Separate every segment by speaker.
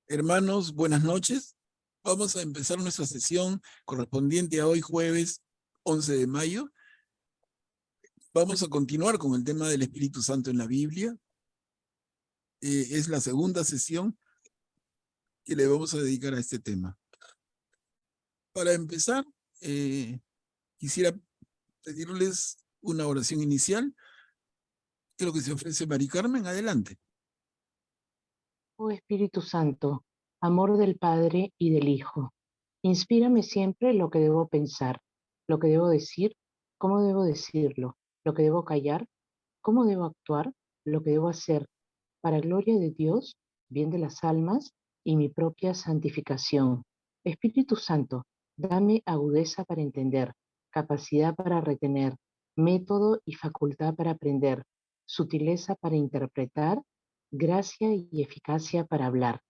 Speaker 1: Hermanos, buenas noches. Vamos a empezar nuestra sesión correspondiente a hoy, jueves 11 de mayo. Vamos a continuar con el tema del Espíritu Santo en la Biblia. Es la segunda sesión que le vamos a dedicar a este tema. Para empezar, quisiera pedirles una oración inicial. ¿Qué es lo que se ofrece Mari Carmen? Adelante.
Speaker 2: Oh Espíritu Santo, amor del Padre y del Hijo, inspírame siempre lo que debo pensar, lo que debo decir, cómo debo decirlo, lo que debo callar, cómo debo actuar, lo que debo hacer, para gloria de Dios, bien de las almas y mi propia santificación. Espíritu Santo, dame agudeza para entender, capacidad para retener, método y facultad para aprender, sutileza para interpretar, gracia y eficacia para hablar.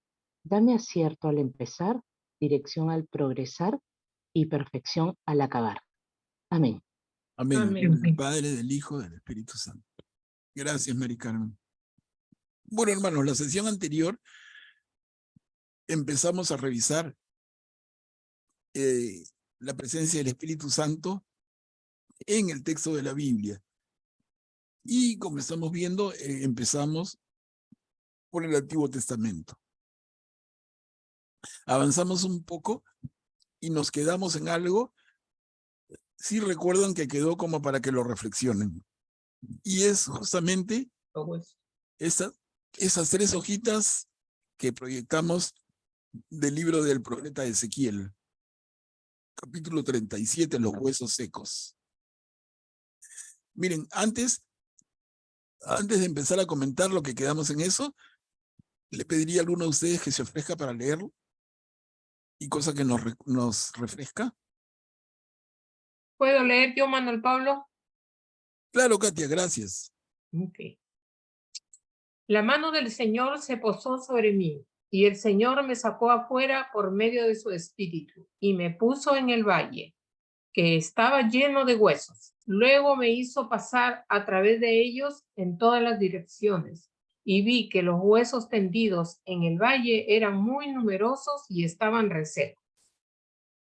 Speaker 2: Dame acierto al empezar, dirección al progresar y perfección al acabar. Amén.
Speaker 1: Amén.
Speaker 3: Amén.
Speaker 1: Del Padre, del Hijo, del Espíritu Santo. Gracias, Mari Carmen. Bueno, hermanos, la sesión anterior empezamos a revisar la presencia del Espíritu Santo en el texto de la Biblia. Y como estamos viendo, empezamos por el Antiguo Testamento. Avanzamos un poco y nos quedamos en algo, si recuerdan que quedó como para que lo reflexionen. Y es justamente esas tres hojitas que proyectamos del libro del profeta Ezequiel. Capítulo 37, los huesos secos. Miren, antes de empezar a comentar lo que quedamos en eso, le pediría a alguno de ustedes que se ofrezca para leerlo y cosa que nos refresca.
Speaker 3: ¿Puedo leer yo, Manuel Pablo?
Speaker 1: Claro, Katia, gracias.
Speaker 3: Okay. La mano del Señor se posó sobre mí, y el Señor me sacó afuera por medio de su espíritu, y me puso en el valle, que estaba lleno de huesos. Luego me hizo pasar a través de ellos en todas las direcciones, y vi que los huesos tendidos en el valle eran muy numerosos y estaban resecos.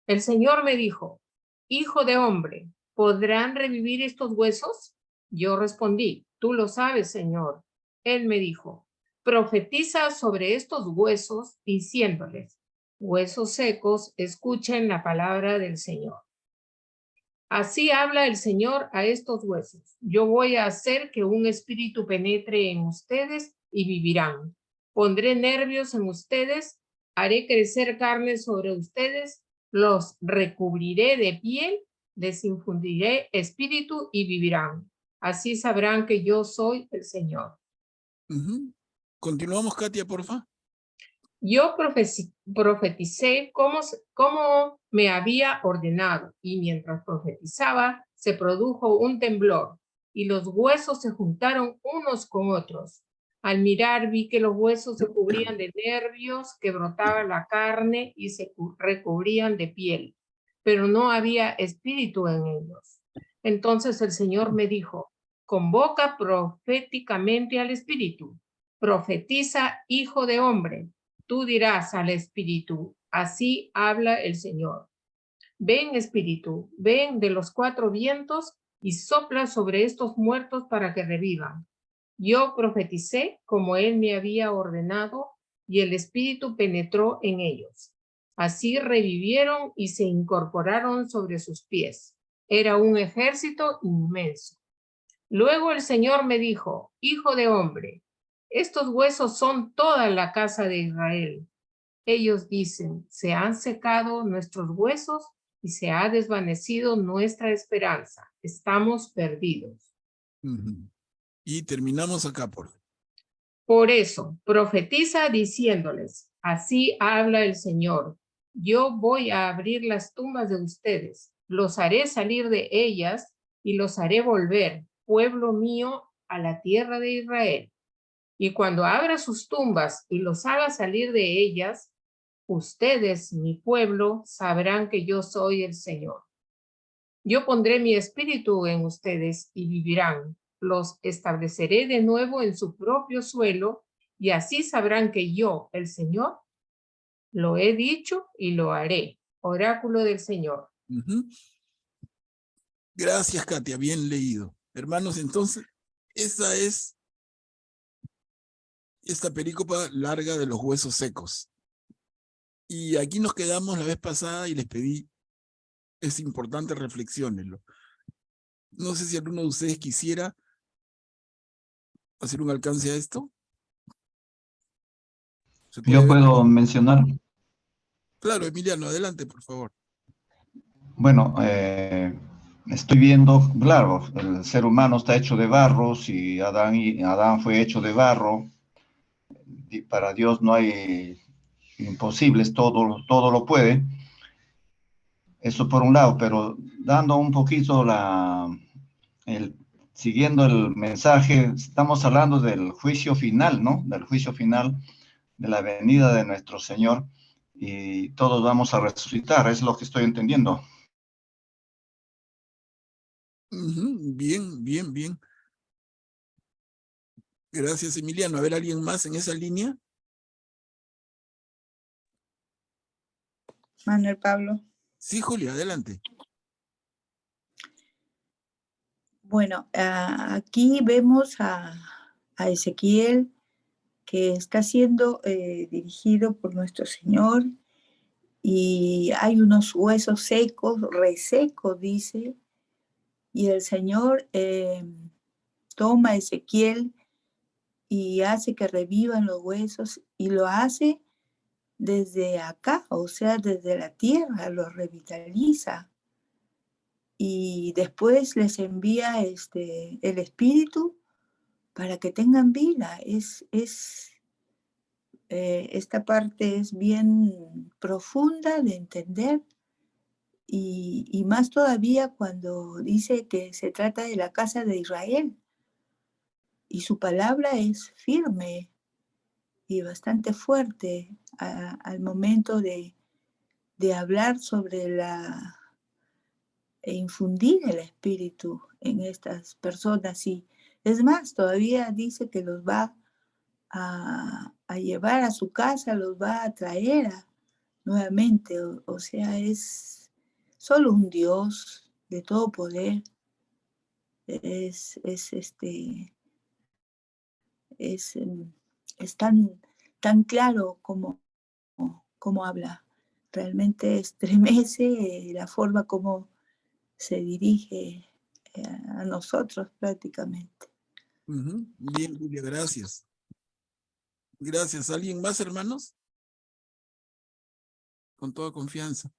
Speaker 3: El Señor me dijo: Hijo de hombre, ¿podrán revivir estos huesos? Yo respondí: Tú lo sabes, Señor. Él me dijo: Profetiza sobre estos huesos, diciéndoles: Huesos secos, escuchen la palabra del Señor. Así habla el Señor a estos huesos: Yo voy a hacer que un espíritu penetre en ustedes y vivirán. Pondré nervios en ustedes, haré crecer carne sobre ustedes, los recubriré de piel, les infundiré espíritu y vivirán. Así sabrán que yo soy el Señor.
Speaker 1: Continuamos, Katia, porfa.
Speaker 3: Yo profeticé como me había ordenado, y mientras profetizaba, se produjo un temblor, y los huesos se juntaron unos con otros. Al mirar, vi que los huesos se cubrían de nervios, que brotaba la carne y se recubrían de piel, pero no había espíritu en ellos. Entonces el Señor me dijo: Convoca proféticamente al espíritu. Profetiza, hijo de hombre. Tú dirás al espíritu: así habla el Señor. Ven, espíritu, ven de los cuatro vientos y sopla sobre estos muertos para que revivan. Yo profeticé como él me había ordenado, y el espíritu penetró en ellos. Así revivieron y se incorporaron sobre sus pies. Era un ejército inmenso. Luego el Señor me dijo: Hijo de hombre, estos huesos son toda la casa de Israel. Ellos dicen: se han secado nuestros huesos y se ha desvanecido nuestra esperanza. Estamos perdidos.
Speaker 1: Y terminamos acá, por favor.
Speaker 3: Por eso, profetiza diciéndoles: así habla el Señor. Yo voy a abrir las tumbas de ustedes, los haré salir de ellas y los haré volver, pueblo mío, a la tierra de Israel. Y cuando abra sus tumbas y los haga salir de ellas, ustedes, mi pueblo, sabrán que yo soy el Señor. Yo pondré mi espíritu en ustedes y vivirán. Los estableceré de nuevo en su propio suelo, y así sabrán que yo, el Señor, Lo he dicho y lo haré. Oráculo del Señor.
Speaker 1: Ujú. Gracias, Katia, bien leído. Hermanos, entonces, esa es esta perícopa larga de los huesos secos. Y aquí nos quedamos la vez pasada y les pedí, es importante, reflexionenlo. No sé si alguno de ustedes quisiera hacer un alcance a esto. ¿Se puede
Speaker 4: Yo
Speaker 1: ver?
Speaker 4: puedo mencionar,
Speaker 1: Claro, Emiliano, adelante, por favor.
Speaker 4: bueno, estoy viendo, claro, el ser humano está hecho de barro, y Adán fue hecho de barro, y para Dios no hay imposibles, todo lo puede. Eso por un lado, pero dando un poquito siguiendo el mensaje, estamos hablando del juicio final, ¿no? Del juicio final de la venida de nuestro Señor, y todos vamos a resucitar, es lo que estoy entendiendo.
Speaker 1: Ujú, bien, bien, bien. Gracias, Emiliano. A ver, ¿alguien más en esa línea?
Speaker 5: Manuel Pablo.
Speaker 1: Sí, Julia, adelante.
Speaker 5: Bueno, aquí vemos a Ezequiel, que está siendo dirigido por nuestro Señor, y hay unos huesos secos, resecos, dice, y el Señor toma a Ezequiel y hace que revivan los huesos, y lo hace desde acá, o sea, desde la tierra, los revitaliza. Y después les envía el Espíritu para que tengan vida. Esta parte es bien profunda de entender, y más todavía cuando dice que se trata de la casa de Israel, y su palabra es firme y bastante fuerte al momento de hablar sobre infundir el Espíritu en estas personas. Y es más, todavía dice que los va a llevar a su casa, los va a traer nuevamente. O sea, es solo un Dios de todo poder. Es tan claro como habla. Realmente estremece la forma como se dirige a nosotros prácticamente.
Speaker 1: Ujú, bien, Julia, gracias. Gracias. ¿Alguien más, hermanos? Con toda confianza.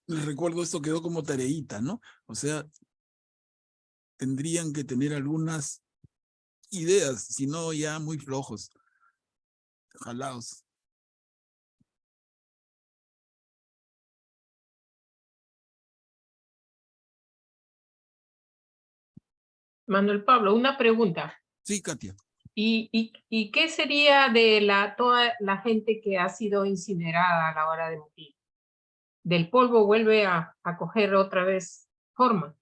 Speaker 1: Les recuerdo, esto quedó como tareita, ¿no? O sea, tendrían que tener algunas ideas, si no ya muy flojos, jalados.
Speaker 3: Manuel Pablo, una pregunta.
Speaker 1: Sí, Katia.
Speaker 3: ¿Y qué sería de toda la gente que ha sido incinerada a la hora de morir? ¿Del polvo vuelve a coger otra vez forma?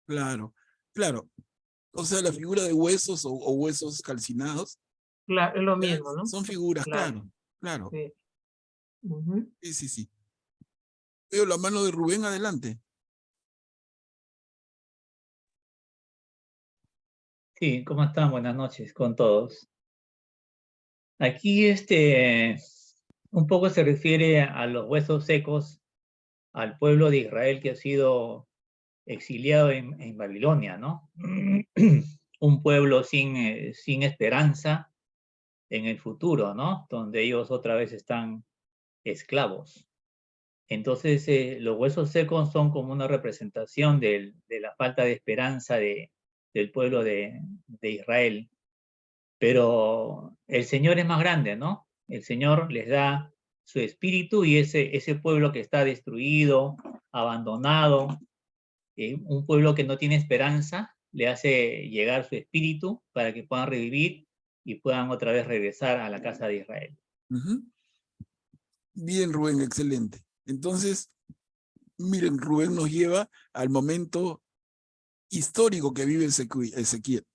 Speaker 1: Claro, claro. O sea, la figura de huesos o huesos calcinados,
Speaker 3: Claro, es lo
Speaker 1: ya
Speaker 3: mismo, ¿no?
Speaker 1: son figuras,
Speaker 3: Claro.
Speaker 1: claro, claro.
Speaker 3: Sí. Ujú.
Speaker 1: Sí, sí, sí. Veo la mano de Rubén, adelante.
Speaker 6: Sí, ¿cómo están? Buenas noches con todos. Aquí un poco se refiere a los huesos secos, al pueblo de Israel que ha sido exiliado en Babilonia, ¿no? Un pueblo sin esperanza en el futuro, ¿no? Donde ellos otra vez están esclavos. Entonces, los huesos secos son como una representación de la falta de esperanza del pueblo de Israel. Pero el Señor es más grande, ¿no? El Señor les da su espíritu, y ese pueblo que está destruido, abandonado, un pueblo que no tiene esperanza, le hace llegar su espíritu para que puedan revivir y puedan otra vez regresar a la casa de Israel.
Speaker 1: Ujú. Bien, Rubén, excelente. Entonces, miren, Rubén nos lleva al momento histórico que vive Ezequiel,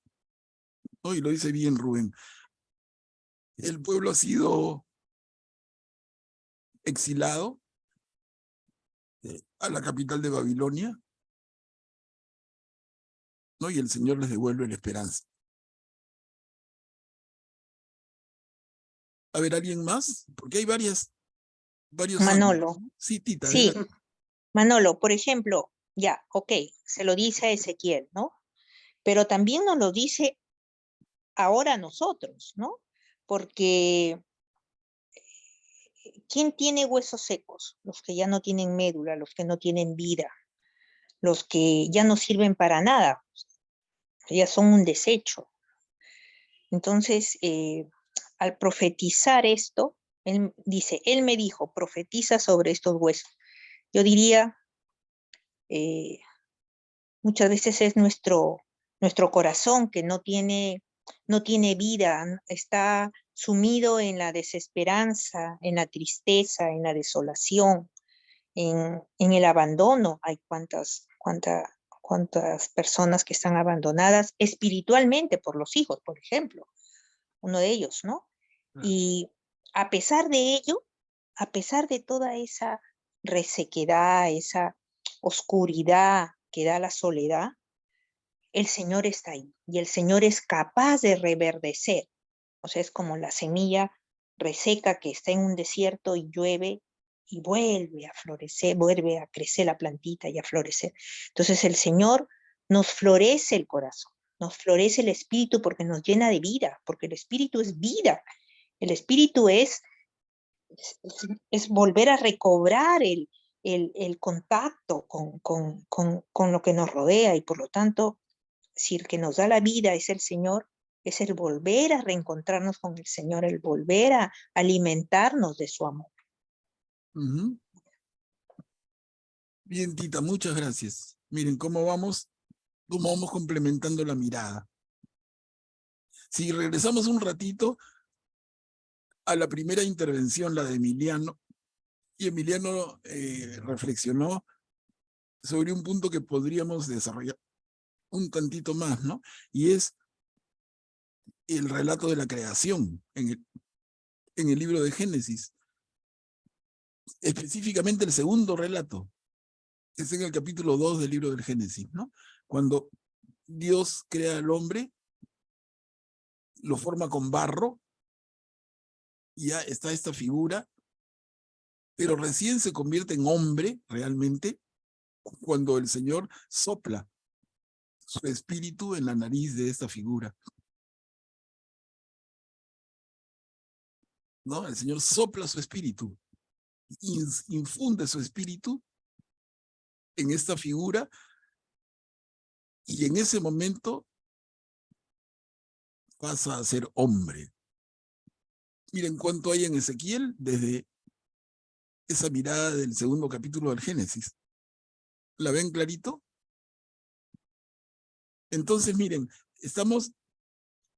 Speaker 1: ¿no? Y lo dice bien Rubén. El pueblo ha sido exilado a la capital de Babilonia, ¿no? Y el Señor les devuelve la esperanza. A ver, ¿alguien más? Porque hay varios
Speaker 7: Manolo.
Speaker 1: ángulos. Sí, Tita,
Speaker 7: Sí,
Speaker 1: adelante.
Speaker 7: Manolo, por ejemplo, ya, ok, se lo dice a Ezequiel, ¿no? Pero también nos lo dice ahora a nosotros, ¿no? Porque ¿quién tiene huesos secos? Los que ya no tienen médula, los que no tienen vida, los que ya no sirven para nada, ya son un desecho. Entonces, al profetizar esto, él dice, él me dijo, profetiza sobre estos huesos. Yo diría, muchas veces es nuestro corazón que no tiene vida, está sumido en la desesperanza, en la tristeza, en la desolación, en el abandono. Hay cuántas personas que están abandonadas espiritualmente por los hijos, por ejemplo, uno de ellos, ¿no? Y a pesar de ello, a pesar de toda esa resequedad, esa oscuridad que da la soledad, el Señor está ahí y el Señor es capaz de reverdecer. O sea, es como la semilla reseca que está en un desierto y llueve y vuelve a florecer, vuelve a crecer la plantita y a florecer. Entonces el Señor nos florece el corazón, nos florece el espíritu porque nos llena de vida, porque el espíritu es vida. El espíritu es volver a recobrar el contacto con lo que nos rodea y por lo tanto, si el que nos da la vida es el Señor, es el volver a reencontrarnos con el Señor, el volver a alimentarnos de su amor.
Speaker 1: Ujú. Bien, Tita, muchas gracias. Miren cómo vamos complementando la mirada. Si regresamos un ratito a la primera intervención, la de Emiliano, y Emiliano reflexionó sobre un punto que podríamos desarrollar un tantito más, ¿no? Y es el relato de la creación en el libro de Génesis. Específicamente el segundo relato, que es en el capítulo 2 del libro del Génesis, ¿no? Cuando Dios crea al hombre, lo forma con barro, y ya está esta figura, pero recién se convierte en hombre realmente cuando el Señor sopla su espíritu en la nariz de esta figura, ¿no? El Señor sopla su espíritu, infunde su espíritu en esta figura, y en ese momento pasa a ser hombre. Miren cuánto hay en Ezequiel desde esa mirada del segundo capítulo del Génesis. ¿La ven clarito? Entonces, miren, estamos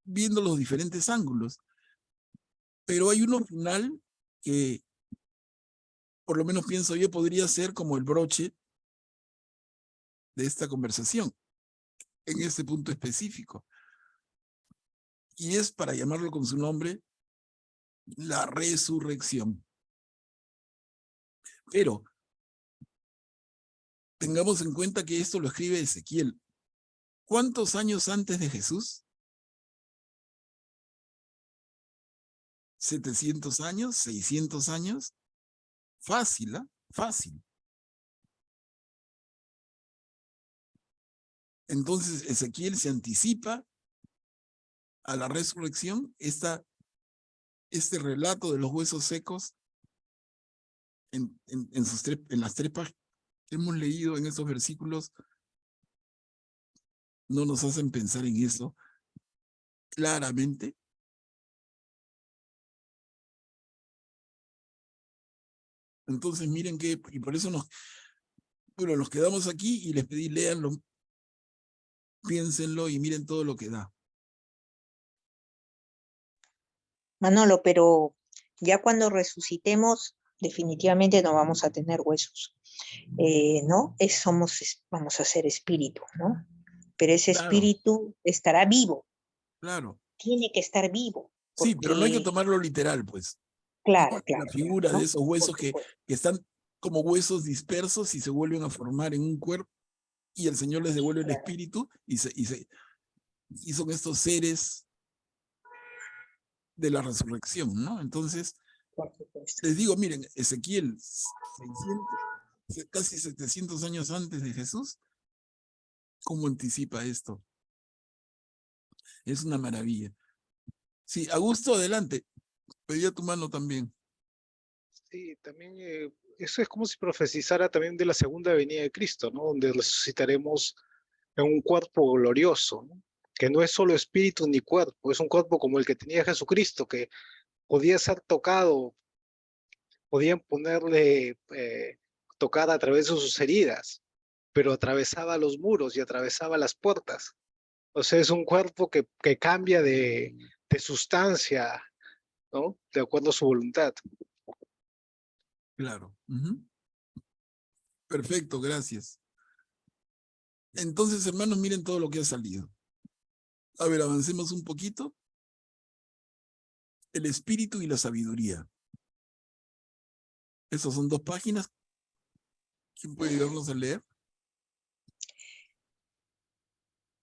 Speaker 1: viendo los diferentes ángulos, pero hay uno final que, por lo menos pienso yo, podría ser como el broche de esta conversación, en este punto específico. Y es, para llamarlo con su nombre, la resurrección. Pero tengamos en cuenta que esto lo escribe Ezequiel. ¿Cuántos años antes de Jesús? ¿700 años? ¿600 años? Fácil, ¿ah? Fácil. Entonces Ezequiel se anticipa a la resurrección. Este relato de los huesos secos en las tres páginas que hemos leído en estos versículos no nos hacen pensar en eso claramente. Entonces miren que, y por eso nos quedamos aquí y les pedí léanlo, piénsenlo y miren todo lo que da.
Speaker 7: Manolo, pero ya cuando resucitemos, definitivamente no vamos a tener huesos, ¿no? Vamos a ser espíritu, ¿no? pero ese
Speaker 1: Claro,
Speaker 7: espíritu estará vivo,
Speaker 1: claro.
Speaker 7: tiene que estar vivo,
Speaker 1: Sí, pero no hay que
Speaker 7: porque,
Speaker 1: tomarlo literal, pues.
Speaker 7: claro,
Speaker 1: La
Speaker 7: claro,
Speaker 1: figura
Speaker 7: ¿no?
Speaker 1: de esos huesos
Speaker 7: Por supuesto.
Speaker 1: que están como huesos dispersos y se vuelven a formar en un cuerpo y el Señor les devuelve el
Speaker 7: Claro.
Speaker 1: espíritu y son estos seres de la resurrección, ¿no? Entonces,
Speaker 7: Por supuesto.
Speaker 1: les digo, miren, Ezequiel, 600, casi 700 años antes de Jesús, ¿cómo anticipa esto? Es una maravilla. Sí, Augusto, adelante. Pedía tu mano también.
Speaker 8: Sí, también eso es como si profetizara también de la segunda venida de Cristo, ¿no? Donde resucitaremos en un cuerpo glorioso, ¿no? Que no es solo espíritu ni cuerpo, es un cuerpo como el que tenía Jesucristo, que podía ser tocado, podían ponerle, tocar a través de sus heridas, pero atravesaba los muros y atravesaba las puertas. O sea, es un cuerpo que cambia de sustancia, ¿no? De acuerdo a su voluntad.
Speaker 1: Claro. Perfecto, gracias. Entonces, hermanos, miren todo lo que ha salido. A ver, avancemos un poquito. El espíritu y la sabiduría. Esas son 2 páginas. ¿Quién puede ayudarnos a leer?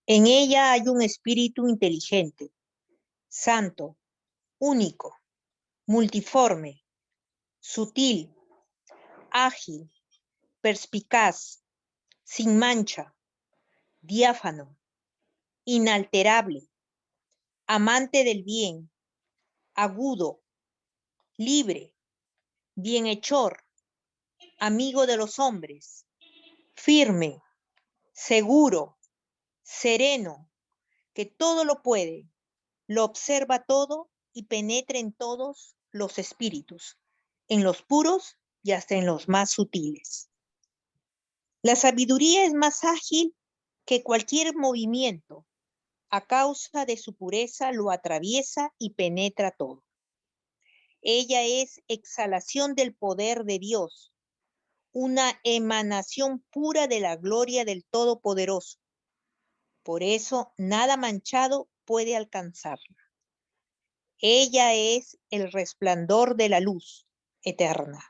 Speaker 7: En ella hay un espíritu inteligente, santo, único, multiforme, sutil, ágil, perspicaz, sin mancha, diáfano, inalterable, amante del bien, agudo, libre, bienhechor, amigo de los hombres, firme, seguro, sereno, que todo lo puede, lo observa todo y penetra en todos los espíritus, en los puros y hasta en los más sutiles. La sabiduría es más ágil que cualquier movimiento. A causa de su pureza lo atraviesa y penetra todo. Ella es exhalación del poder de Dios, una emanación pura de la gloria del Todopoderoso. Por eso nada manchado puede alcanzarla. Ella es el resplandor de la luz eterna,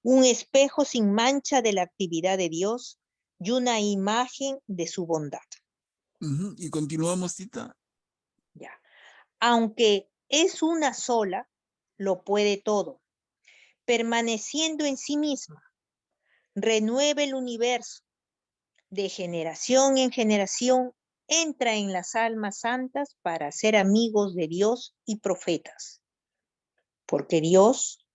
Speaker 7: un espejo sin mancha de la actividad de Dios y una imagen de su bondad.
Speaker 1: Y continuamos, Tita.
Speaker 7: Ya. Aunque es una sola, lo puede todo, permaneciendo en sí misma, renueva el universo, de generación en generación, entra en las almas santas para ser amigos de Dios y profetas. Porque Dios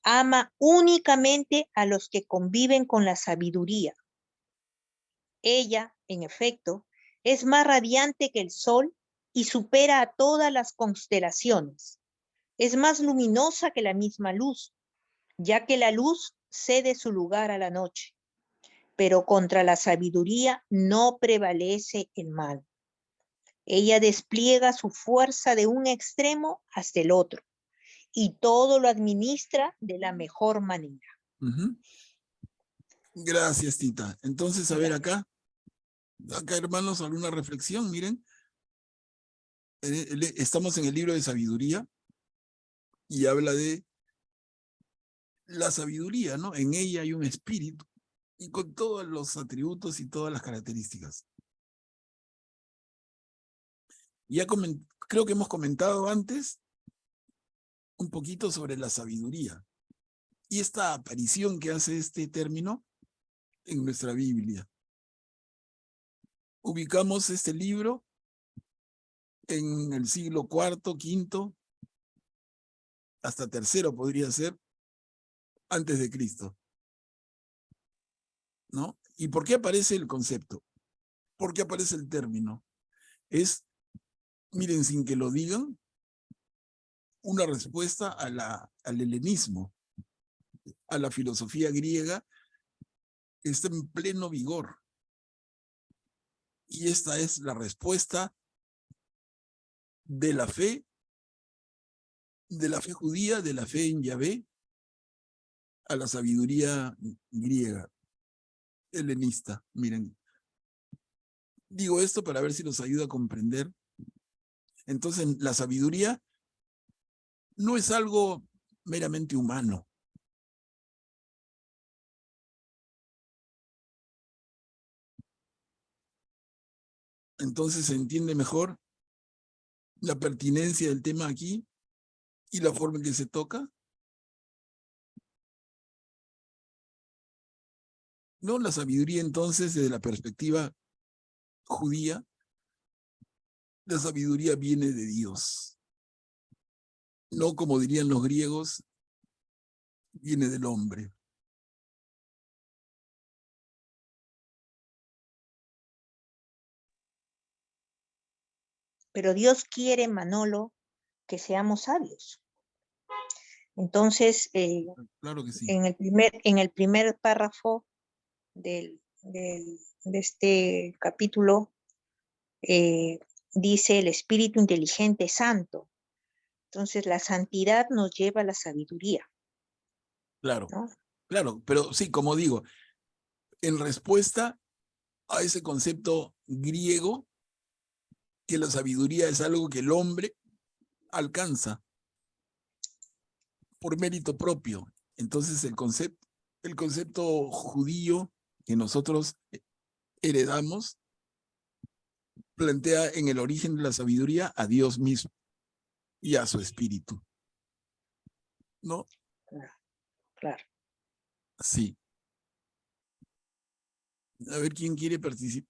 Speaker 7: ama únicamente a los que conviven con la sabiduría. Ella, en efecto, es más radiante que el sol y supera a todas las constelaciones. Es más luminosa que la misma luz, ya que la luz cede su lugar a la noche. Pero contra la sabiduría no prevalece el mal. Ella despliega su fuerza de un extremo hasta el otro y todo lo administra de la mejor manera.
Speaker 1: Gracias, Tita. Entonces, a ver acá, hermanos, alguna reflexión, miren. Estamos en el libro de sabiduría y habla de la sabiduría, ¿no? En ella hay un espíritu y con todos los atributos y todas las características. Ya creo que hemos comentado antes un poquito sobre la sabiduría y esta aparición que hace este término en nuestra Biblia. Ubicamos este libro en el siglo IV, V, hasta III podría ser, antes de Cristo. ¿No? ¿Y por qué aparece el concepto? ¿Por qué aparece el término? Es, miren, sin que lo digan, una respuesta al helenismo, a la filosofía griega, que está en pleno vigor. Y esta es la respuesta de la fe judía, de la fe en Yahvé, a la sabiduría griega, helenista. Miren, Digo esto para ver si nos ayuda a comprender. Entonces, la sabiduría no es algo meramente humano. Entonces se entiende mejor la pertinencia del tema aquí y la forma en que se toca. No, la sabiduría entonces, desde la perspectiva judía, la sabiduría viene de Dios. No, como dirían los griegos, viene del hombre.
Speaker 7: Pero Dios quiere, Manolo, que seamos sabios. Entonces,
Speaker 1: Claro que sí.
Speaker 7: en el primer párrafo de este capítulo, dice el Espíritu inteligente santo. Entonces, la santidad nos lleva a la sabiduría,
Speaker 1: Claro,
Speaker 7: ¿no?
Speaker 1: claro, pero sí, como digo, en respuesta a ese concepto griego, que la sabiduría es algo que el hombre alcanza por mérito propio. Entonces el concepto judío que nosotros heredamos plantea en el origen de la sabiduría a Dios mismo y a su espíritu. ¿No?
Speaker 7: Claro.
Speaker 1: Sí. A ver quién quiere participar.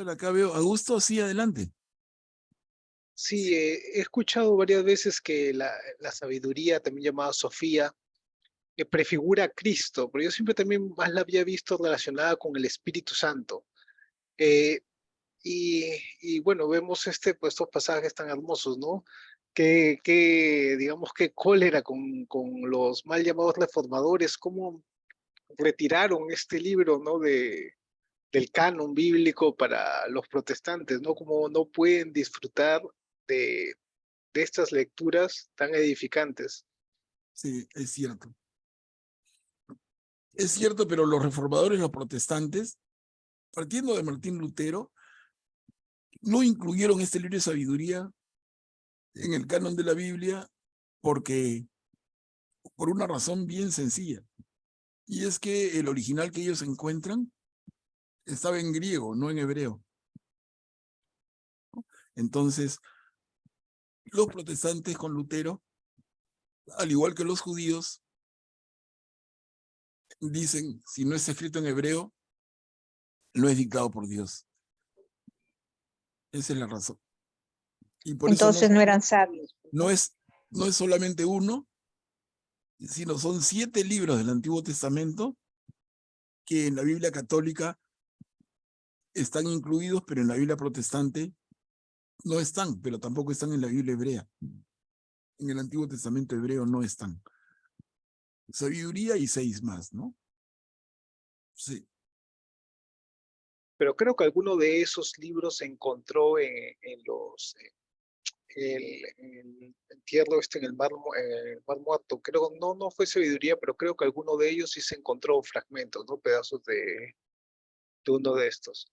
Speaker 1: Acá veo, Augusto, sí, adelante.
Speaker 8: Sí, he escuchado varias veces que la sabiduría, también llamada Sofía, prefigura a Cristo, pero yo siempre también más la había visto relacionada con el Espíritu Santo. Eh, y bueno, vemos pues, estos pasajes tan hermosos, ¿no? Digamos, qué cólera con los mal llamados reformadores, cómo retiraron este libro, ¿no? Del canon bíblico para los protestantes, ¿no? Como no pueden disfrutar de, de estas lecturas tan edificantes.
Speaker 1: Sí, es cierto. Es cierto, pero los reformadores, los protestantes, partiendo de Martín Lutero, no incluyeron este libro de sabiduría en el canon de la Biblia por una razón bien sencilla. Y es que el original que ellos encuentran estaba en griego, no en hebreo. Entonces, los protestantes con Lutero, al igual que los judíos, dicen, si no está escrito en hebreo, no es dictado por Dios. Esa es la razón. Y por
Speaker 7: Entonces
Speaker 1: eso
Speaker 7: no eran sabios.
Speaker 1: no es solamente uno, sino son 7 libros del Antiguo Testamento que en la Biblia católica están incluidos, pero en la Biblia protestante no están, pero tampoco están en la Biblia hebrea. En el Antiguo Testamento hebreo no están. Sabiduría y 6 más, ¿no? Sí.
Speaker 8: Pero creo que alguno de esos libros se encontró en el entierro en el Mar Muerto. Creo, no fue sabiduría, pero creo que alguno de ellos sí se encontró fragmentos, ¿no? Pedazos de uno de estos.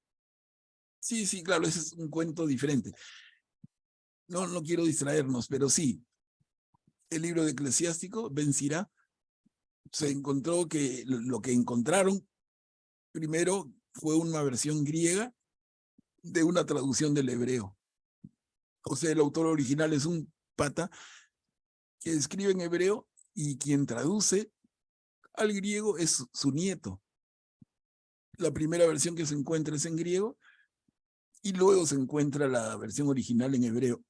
Speaker 1: Sí, sí, claro, ese es un cuento diferente. No quiero distraernos, pero sí, el libro de Eclesiástico, Ben Sirá, se encontró que lo que encontraron primero fue una versión griega de una traducción del hebreo. O sea, el autor original es un pata que escribe en hebreo y quien traduce al griego es su nieto. La primera versión que se encuentra es en griego y luego se encuentra la versión original en hebreo.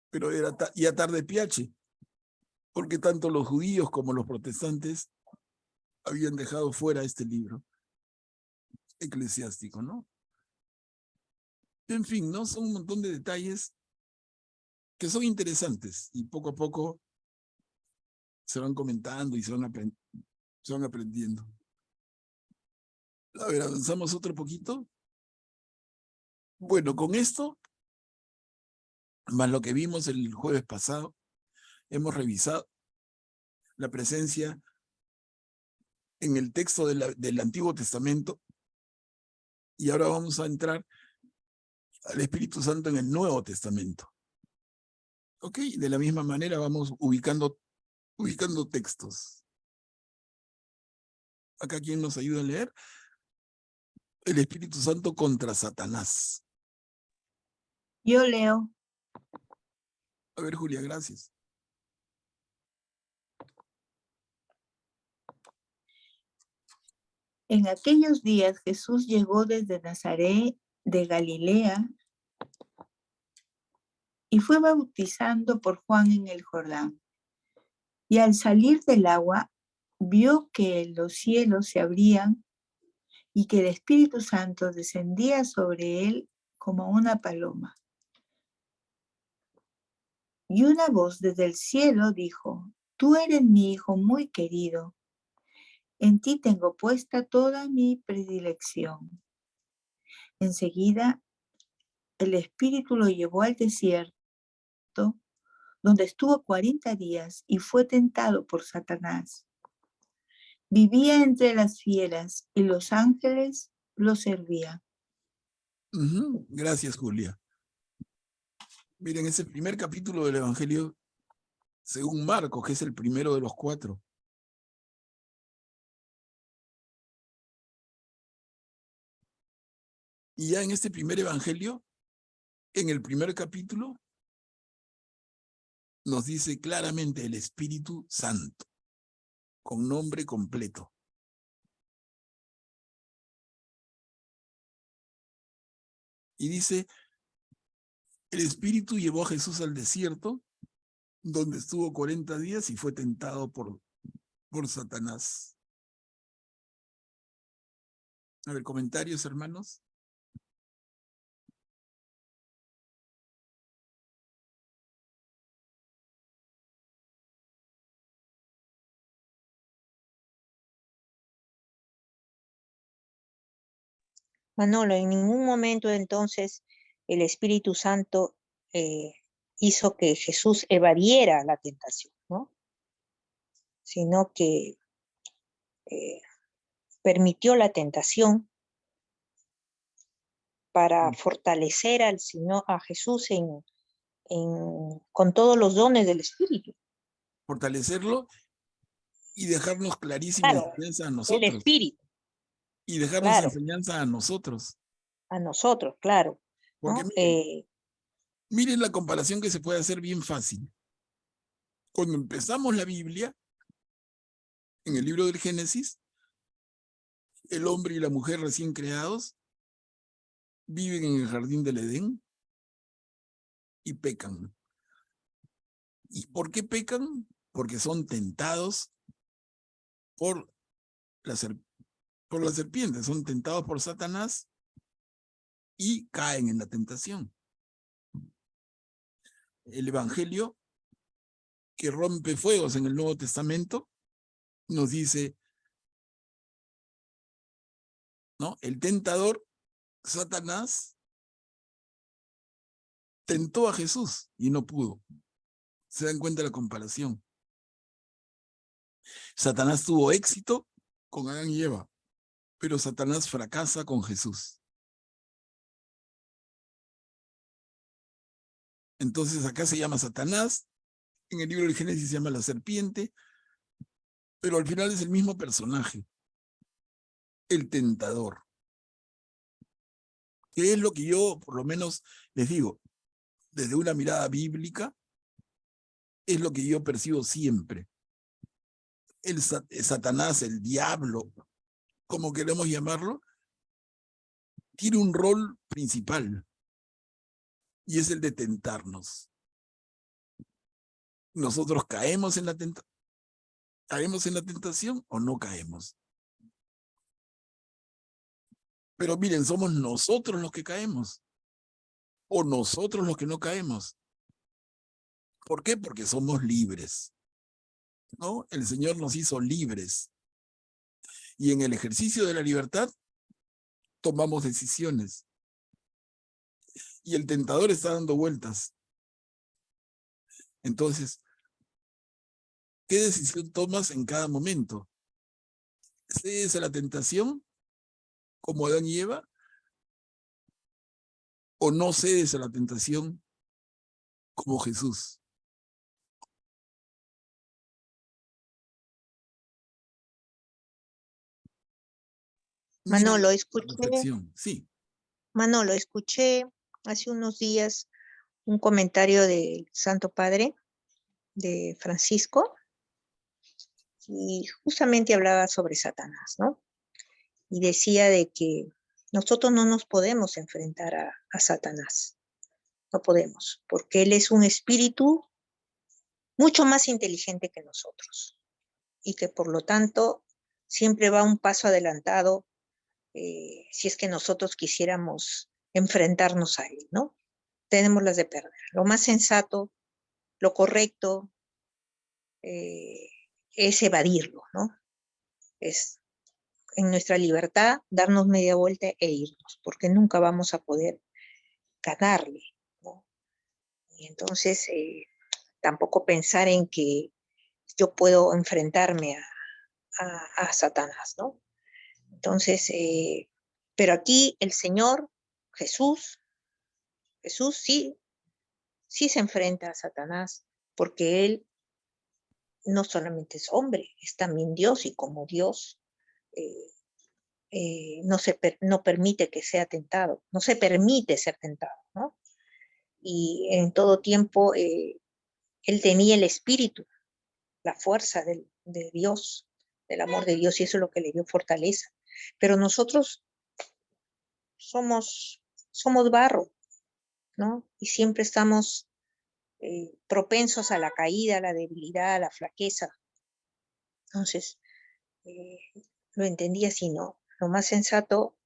Speaker 1: Pero era ya tarde piache, porque tanto los judíos como los protestantes habían dejado fuera este libro eclesiástico, ¿no? En fin, ¿no? Son un montón de detalles que son interesantes y poco a poco se van comentando y se van aprendiendo. A ver, avanzamos otro poquito. Bueno, con esto, más lo que vimos el jueves pasado, hemos revisado la presencia en el texto del Antiguo Testamento y ahora vamos a entrar al Espíritu Santo en el Nuevo Testamento. ¿Ok? De la misma manera vamos ubicando textos. Acá, ¿quién nos ayuda a leer? El Espíritu Santo contra Satanás.
Speaker 5: Yo leo.
Speaker 1: A ver, Julia, gracias.
Speaker 5: En aquellos días Jesús llegó desde Nazaret de Galilea y fue bautizando por Juan en el Jordán. Y al salir del agua, vio que los cielos se abrían y que el Espíritu Santo descendía sobre él como una paloma. Y una voz desde el cielo dijo: Tú eres mi Hijo muy querido. En ti tengo puesta toda mi predilección. Enseguida, el Espíritu lo llevó al desierto, donde estuvo 40 días y fue tentado por Satanás. Vivía entre las fieras y los ángeles lo servían.
Speaker 1: Gracias, Julia. Miren, ese primer capítulo del Evangelio, según Marcos, que es el primero de los 4. Y ya en este primer Evangelio, en el primer capítulo, nos dice claramente el Espíritu Santo, con nombre completo. Y dice, el Espíritu llevó a Jesús al desierto, donde estuvo 40 días y fue tentado por Satanás. A ver, comentarios, hermanos.
Speaker 7: Manolo, en ningún momento entonces el Espíritu Santo hizo que Jesús evadiera la tentación, ¿no? Sino que permitió la tentación para fortalecer al Señor, a Jesús con todos los dones del Espíritu.
Speaker 1: Fortalecerlo y dejarnos clarísima
Speaker 7: Claro,
Speaker 1: enseñanza a
Speaker 7: el
Speaker 1: nosotros.
Speaker 7: Espíritu.
Speaker 1: Y dejarnos
Speaker 7: Claro.
Speaker 1: enseñanza a nosotros.
Speaker 7: A nosotros, claro.
Speaker 1: Porque
Speaker 7: ¿no?
Speaker 1: miren la comparación que se puede hacer bien fácil. Cuando empezamos la Biblia, en el libro del Génesis, el hombre y la mujer recién creados viven en el jardín del Edén y pecan. ¿Y por qué pecan? Porque son tentados por la serpiente, son tentados por Satanás y caen en la tentación. El Evangelio, que rompe fuegos en el Nuevo Testamento, nos dice, ¿no? El tentador, Satanás, tentó a Jesús y no pudo. ¿Se dan cuenta de la comparación? Satanás tuvo éxito con Adán y Eva, pero Satanás fracasa con Jesús. Entonces acá se llama Satanás, en el libro del Génesis se llama la serpiente, pero al final es el mismo personaje, el tentador. ¿Qué es lo que yo, por lo menos, les digo? Desde una mirada bíblica, es lo que yo percibo siempre. El Satanás, el diablo, como queremos llamarlo, tiene un rol principal, y es el de tentarnos. Nosotros caemos en la tentación o no caemos. Pero miren, somos nosotros los que caemos, o nosotros los que no caemos. ¿Por qué? Porque somos libres, ¿no? El Señor nos hizo libres. Y en el ejercicio de la libertad, tomamos decisiones. Y el tentador está dando vueltas. Entonces, ¿qué decisión tomas en cada momento? ¿Cedes a la tentación, como Adán y Eva? o no cedes a la tentación como Jesús? Mira
Speaker 7: Manolo,
Speaker 1: la
Speaker 7: escuché,
Speaker 1: reflexión. Sí,
Speaker 7: Manolo, escuché hace unos días un comentario del Santo Padre, de Francisco, y justamente hablaba sobre Satanás, ¿no? Y decía de que nosotros no nos podemos enfrentar a Satanás, no podemos, porque él es un espíritu mucho más inteligente que nosotros y que por lo tanto siempre va un paso adelantado si es que nosotros quisiéramos enfrentarnos a él, ¿no? Tenemos las de perder. Lo más sensato, lo correcto, es evadirlo, ¿no? Es en nuestra libertad darnos media vuelta e irnos, porque nunca vamos a poder ganarle, ¿no? Y entonces tampoco pensar en que yo puedo enfrentarme a Satanás, ¿no? Entonces, pero aquí el Señor, Jesús sí se enfrenta a Satanás, porque Él no solamente es hombre, es también Dios, y como Dios no permite que sea tentado, no se permite ser tentado, ¿no? Y en todo tiempo Él tenía el espíritu, la fuerza de Dios, del amor de Dios, y eso es lo que le dio fortaleza. Pero nosotros somos barro, ¿no? Y siempre estamos propensos a la caída, a la debilidad, a la flaqueza. Entonces, lo entendí así, ¿no? Lo más sensato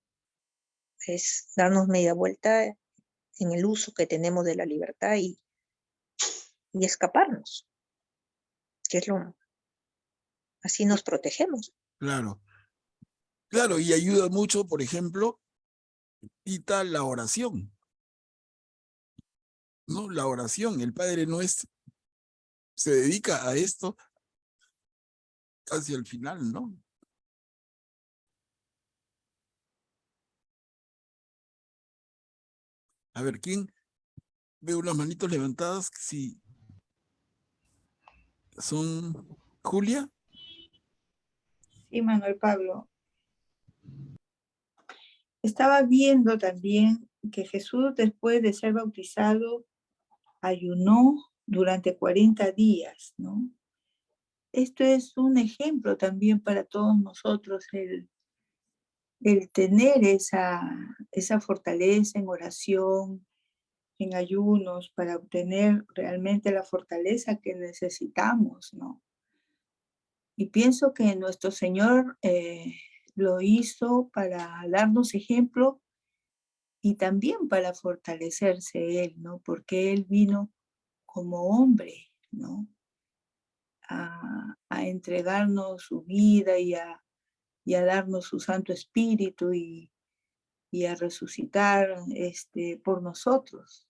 Speaker 7: es darnos media vuelta en el uso que tenemos de la libertad y escaparnos, que es así nos protegemos.
Speaker 1: claro. Claro, y ayuda mucho, por ejemplo, cita la oración, ¿no? La oración, el Padre Nuestro se dedica a esto casi al final, ¿no? A ver, ¿quién? Veo unas manitos levantadas, si son Julia.
Speaker 5: Sí, Manuel Pablo. Estaba viendo también que Jesús, después de ser bautizado, ayunó durante 40 días, ¿no? Esto es un ejemplo también para todos nosotros, el tener esa fortaleza en oración, en ayunos, para obtener realmente la fortaleza que necesitamos, ¿no? Y pienso que nuestro Señor lo hizo para darnos ejemplo y también para fortalecerse Él, ¿no? Porque Él vino como hombre, ¿no? A entregarnos su vida y a darnos su Santo Espíritu y a resucitar por nosotros.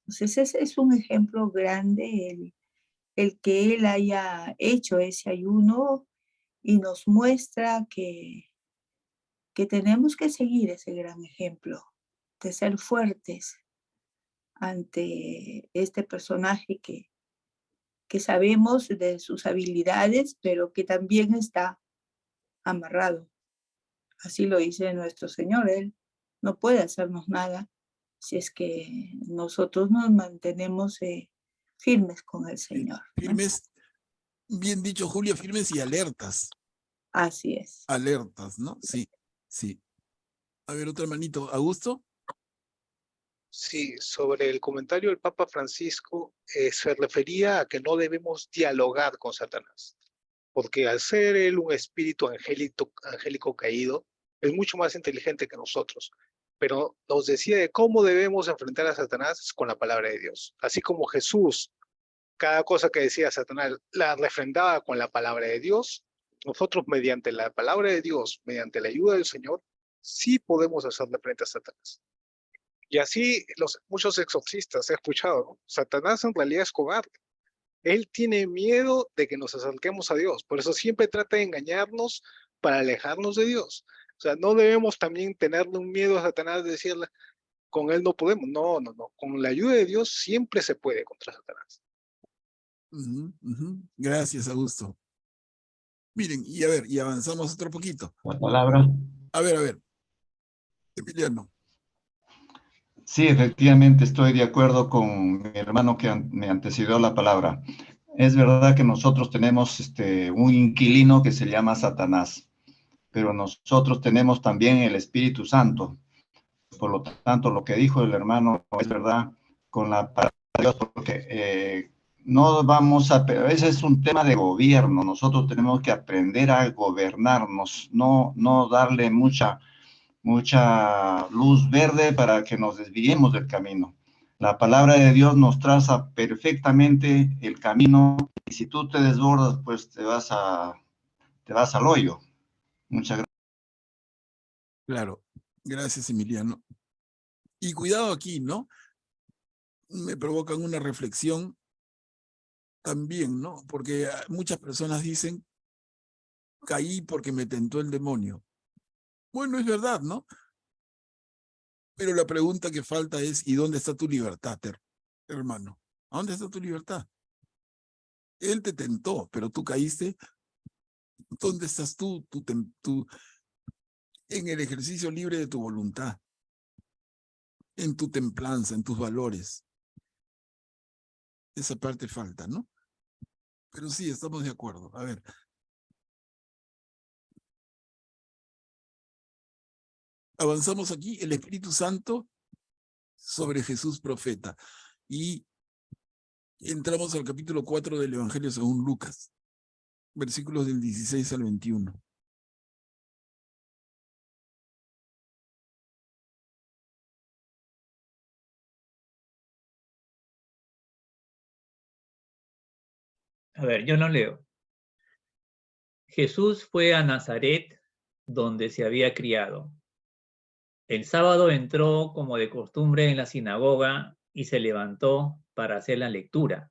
Speaker 5: Entonces ese es un ejemplo grande, el que Él haya hecho ese ayuno, y nos muestra que tenemos que seguir ese gran ejemplo de ser fuertes ante este personaje que sabemos de sus habilidades, pero que también está amarrado. Así lo dice nuestro Señor, Él no puede hacernos nada si es que nosotros nos mantenemos firmes con el Señor, ¿no?
Speaker 1: Firmes, bien dicho, Julia, firmes y alertas.
Speaker 5: Así es.
Speaker 1: Alertas, ¿no? Sí, sí. A ver, otra manito. ¿Augusto?
Speaker 8: Sí, sobre el comentario del Papa Francisco, se refería a que no debemos dialogar con Satanás, porque al ser él un espíritu angélico caído, es mucho más inteligente que nosotros. Pero nos decía de cómo debemos enfrentar a Satanás con la palabra de Dios. Así como Jesús, cada cosa que decía Satanás, la refrendaba con la palabra de Dios, nosotros mediante la palabra de Dios, mediante la ayuda del Señor, sí podemos hacerle frente a Satanás. Y así muchos exorcistas he escuchado, ¿no? Satanás en realidad es cobarde. Él tiene miedo de que nos acerquemos a Dios. Por eso siempre trata de engañarnos para alejarnos de Dios. O sea, no debemos también tenerle un miedo a Satanás de decirle, con él no podemos. No, no, no. Con la ayuda de Dios siempre se puede contra Satanás.
Speaker 1: Gracias, Augusto. Miren, y a ver, y avanzamos otro poquito.
Speaker 4: La palabra.
Speaker 1: A ver, Emiliano.
Speaker 4: Sí, efectivamente estoy de acuerdo con mi hermano que me antecedió la palabra. Es verdad que nosotros tenemos un inquilino que se llama Satanás, pero nosotros tenemos también el Espíritu Santo. Por lo tanto, lo que dijo el hermano es verdad con la palabra de Dios, porque no vamos a veces es un tema de gobierno. Nosotros tenemos que aprender a gobernarnos, no darle mucha luz verde para que nos desviemos del camino. La palabra de Dios nos traza perfectamente el camino y si tú te desbordas, pues te vas al hoyo. Muchas gracias.
Speaker 1: Claro, gracias, Emiliano. Y cuidado aquí, ¿no? Me provocan una reflexión también, ¿no? Porque muchas personas dicen, caí porque me tentó el demonio. Bueno, es verdad, ¿no? Pero la pregunta que falta es, ¿y dónde está tu libertad, hermano? ¿A dónde está tu libertad? Él te tentó, pero tú caíste. ¿Dónde estás tú en el ejercicio libre de tu voluntad? En tu templanza, en tus valores. Esa parte falta, ¿no? Pero sí, estamos de acuerdo. A ver. Avanzamos aquí, el Espíritu Santo sobre Jesús profeta. Y entramos al capítulo 4 del Evangelio según Lucas, versículos del 16 al 21.
Speaker 6: A ver, yo no leo. Jesús fue a Nazaret, donde se había criado. El sábado entró como de costumbre en la sinagoga y se levantó para hacer la lectura.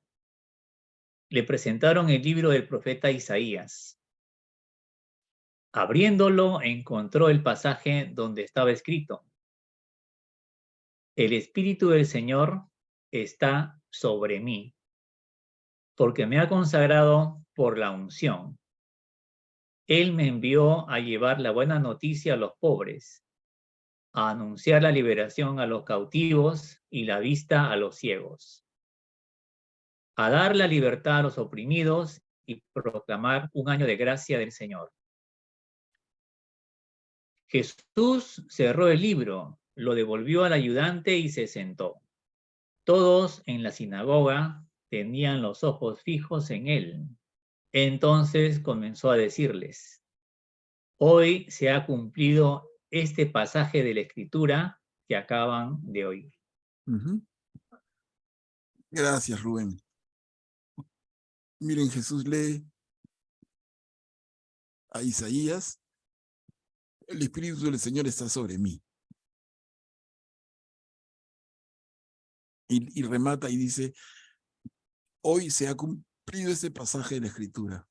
Speaker 6: Le presentaron el libro del profeta Isaías. Abriéndolo, encontró el pasaje donde estaba escrito: El Espíritu del Señor está sobre mí, porque me ha consagrado por la unción. Él me envió a llevar la buena noticia a los pobres, a anunciar la liberación a los cautivos y la vista a los ciegos, a dar la libertad a los oprimidos y proclamar un año de gracia del Señor. Jesús cerró el libro, lo devolvió al ayudante y se sentó. Todos en la sinagoga tenían los ojos fijos en él. Entonces comenzó a decirles: Hoy se ha cumplido este pasaje de la Escritura que acaban de oír.
Speaker 1: Gracias, Rubén. Miren, Jesús lee a Isaías: el Espíritu del Señor está sobre mí. Y remata y dice: hoy se ha cumplido este pasaje de la Escritura.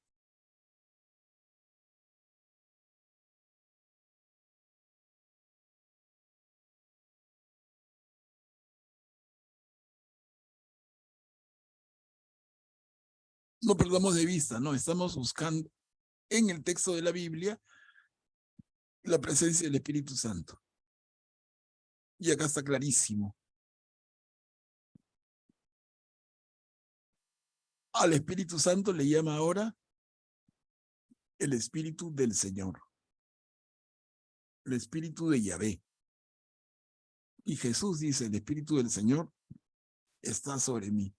Speaker 1: No perdamos de vista, ¿no? Estamos buscando en el texto de la Biblia la presencia del Espíritu Santo. Y acá está clarísimo. Al Espíritu Santo le llama ahora el Espíritu del Señor. El Espíritu de Yahvé. Y Jesús dice: el Espíritu del Señor está sobre mí.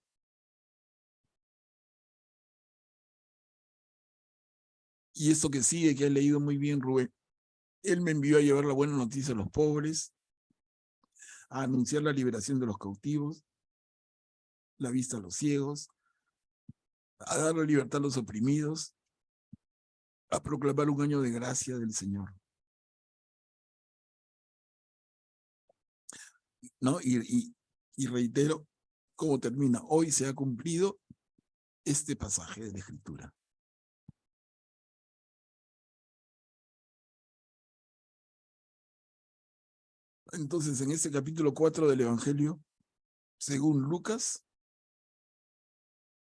Speaker 1: Y esto que sigue, que has leído muy bien, Rubén: Él me envió a llevar la buena noticia a los pobres, a anunciar la liberación de los cautivos, la vista a los ciegos, a dar la libertad a los oprimidos, a proclamar un año de gracia del Señor. ¿No? Y reitero cómo termina: hoy se ha cumplido este pasaje de la Escritura. Entonces, en este capítulo 4 del Evangelio, según Lucas,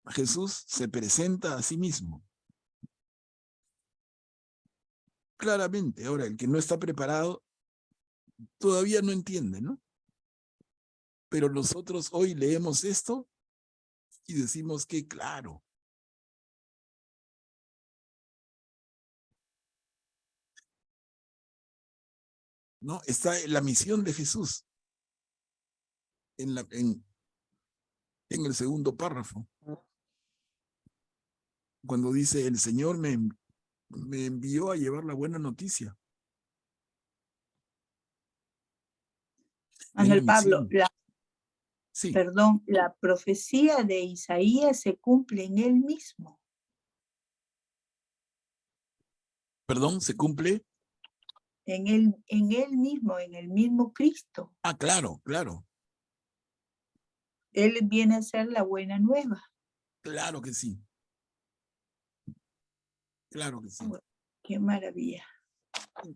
Speaker 1: Jesús se presenta a sí mismo. Claramente, ahora el que no está preparado todavía no entiende, ¿no? Pero nosotros hoy leemos esto y decimos que claro. ¿No? Está la misión de Jesús en el segundo párrafo. Cuando dice, el Señor me envió a llevar la buena noticia. Es la
Speaker 5: Manuel Pablo,
Speaker 1: misión. Sí,
Speaker 5: perdón, la profecía de Isaías se cumple en él mismo.
Speaker 1: perdón, se cumple.
Speaker 5: En él mismo, en el mismo Cristo.
Speaker 1: Ah, claro, claro,
Speaker 5: Él viene a ser la buena nueva.
Speaker 1: claro que sí. Claro que sí.
Speaker 5: Qué maravilla.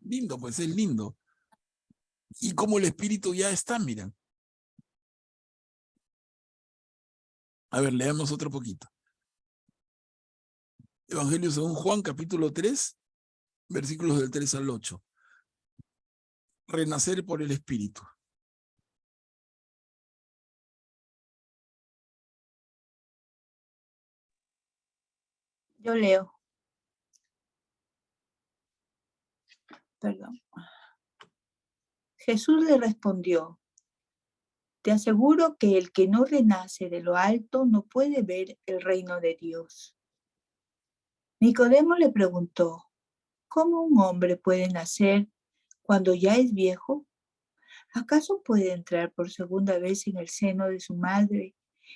Speaker 1: Lindo, pues es lindo. Y como el Espíritu ya está, miren. A ver, leamos otro poquito. Evangelio según Juan, capítulo 3, versículos del 3 al 8. Renacer por el Espíritu.
Speaker 5: Yo leo. Perdón. Jesús le respondió, te aseguro que el que no renace de lo alto no puede ver el reino de Dios. Nicodemo le preguntó, ¿cómo un hombre puede nacer cuando ya es viejo? ¿Acaso puede entrar por segunda vez en el seno de su madre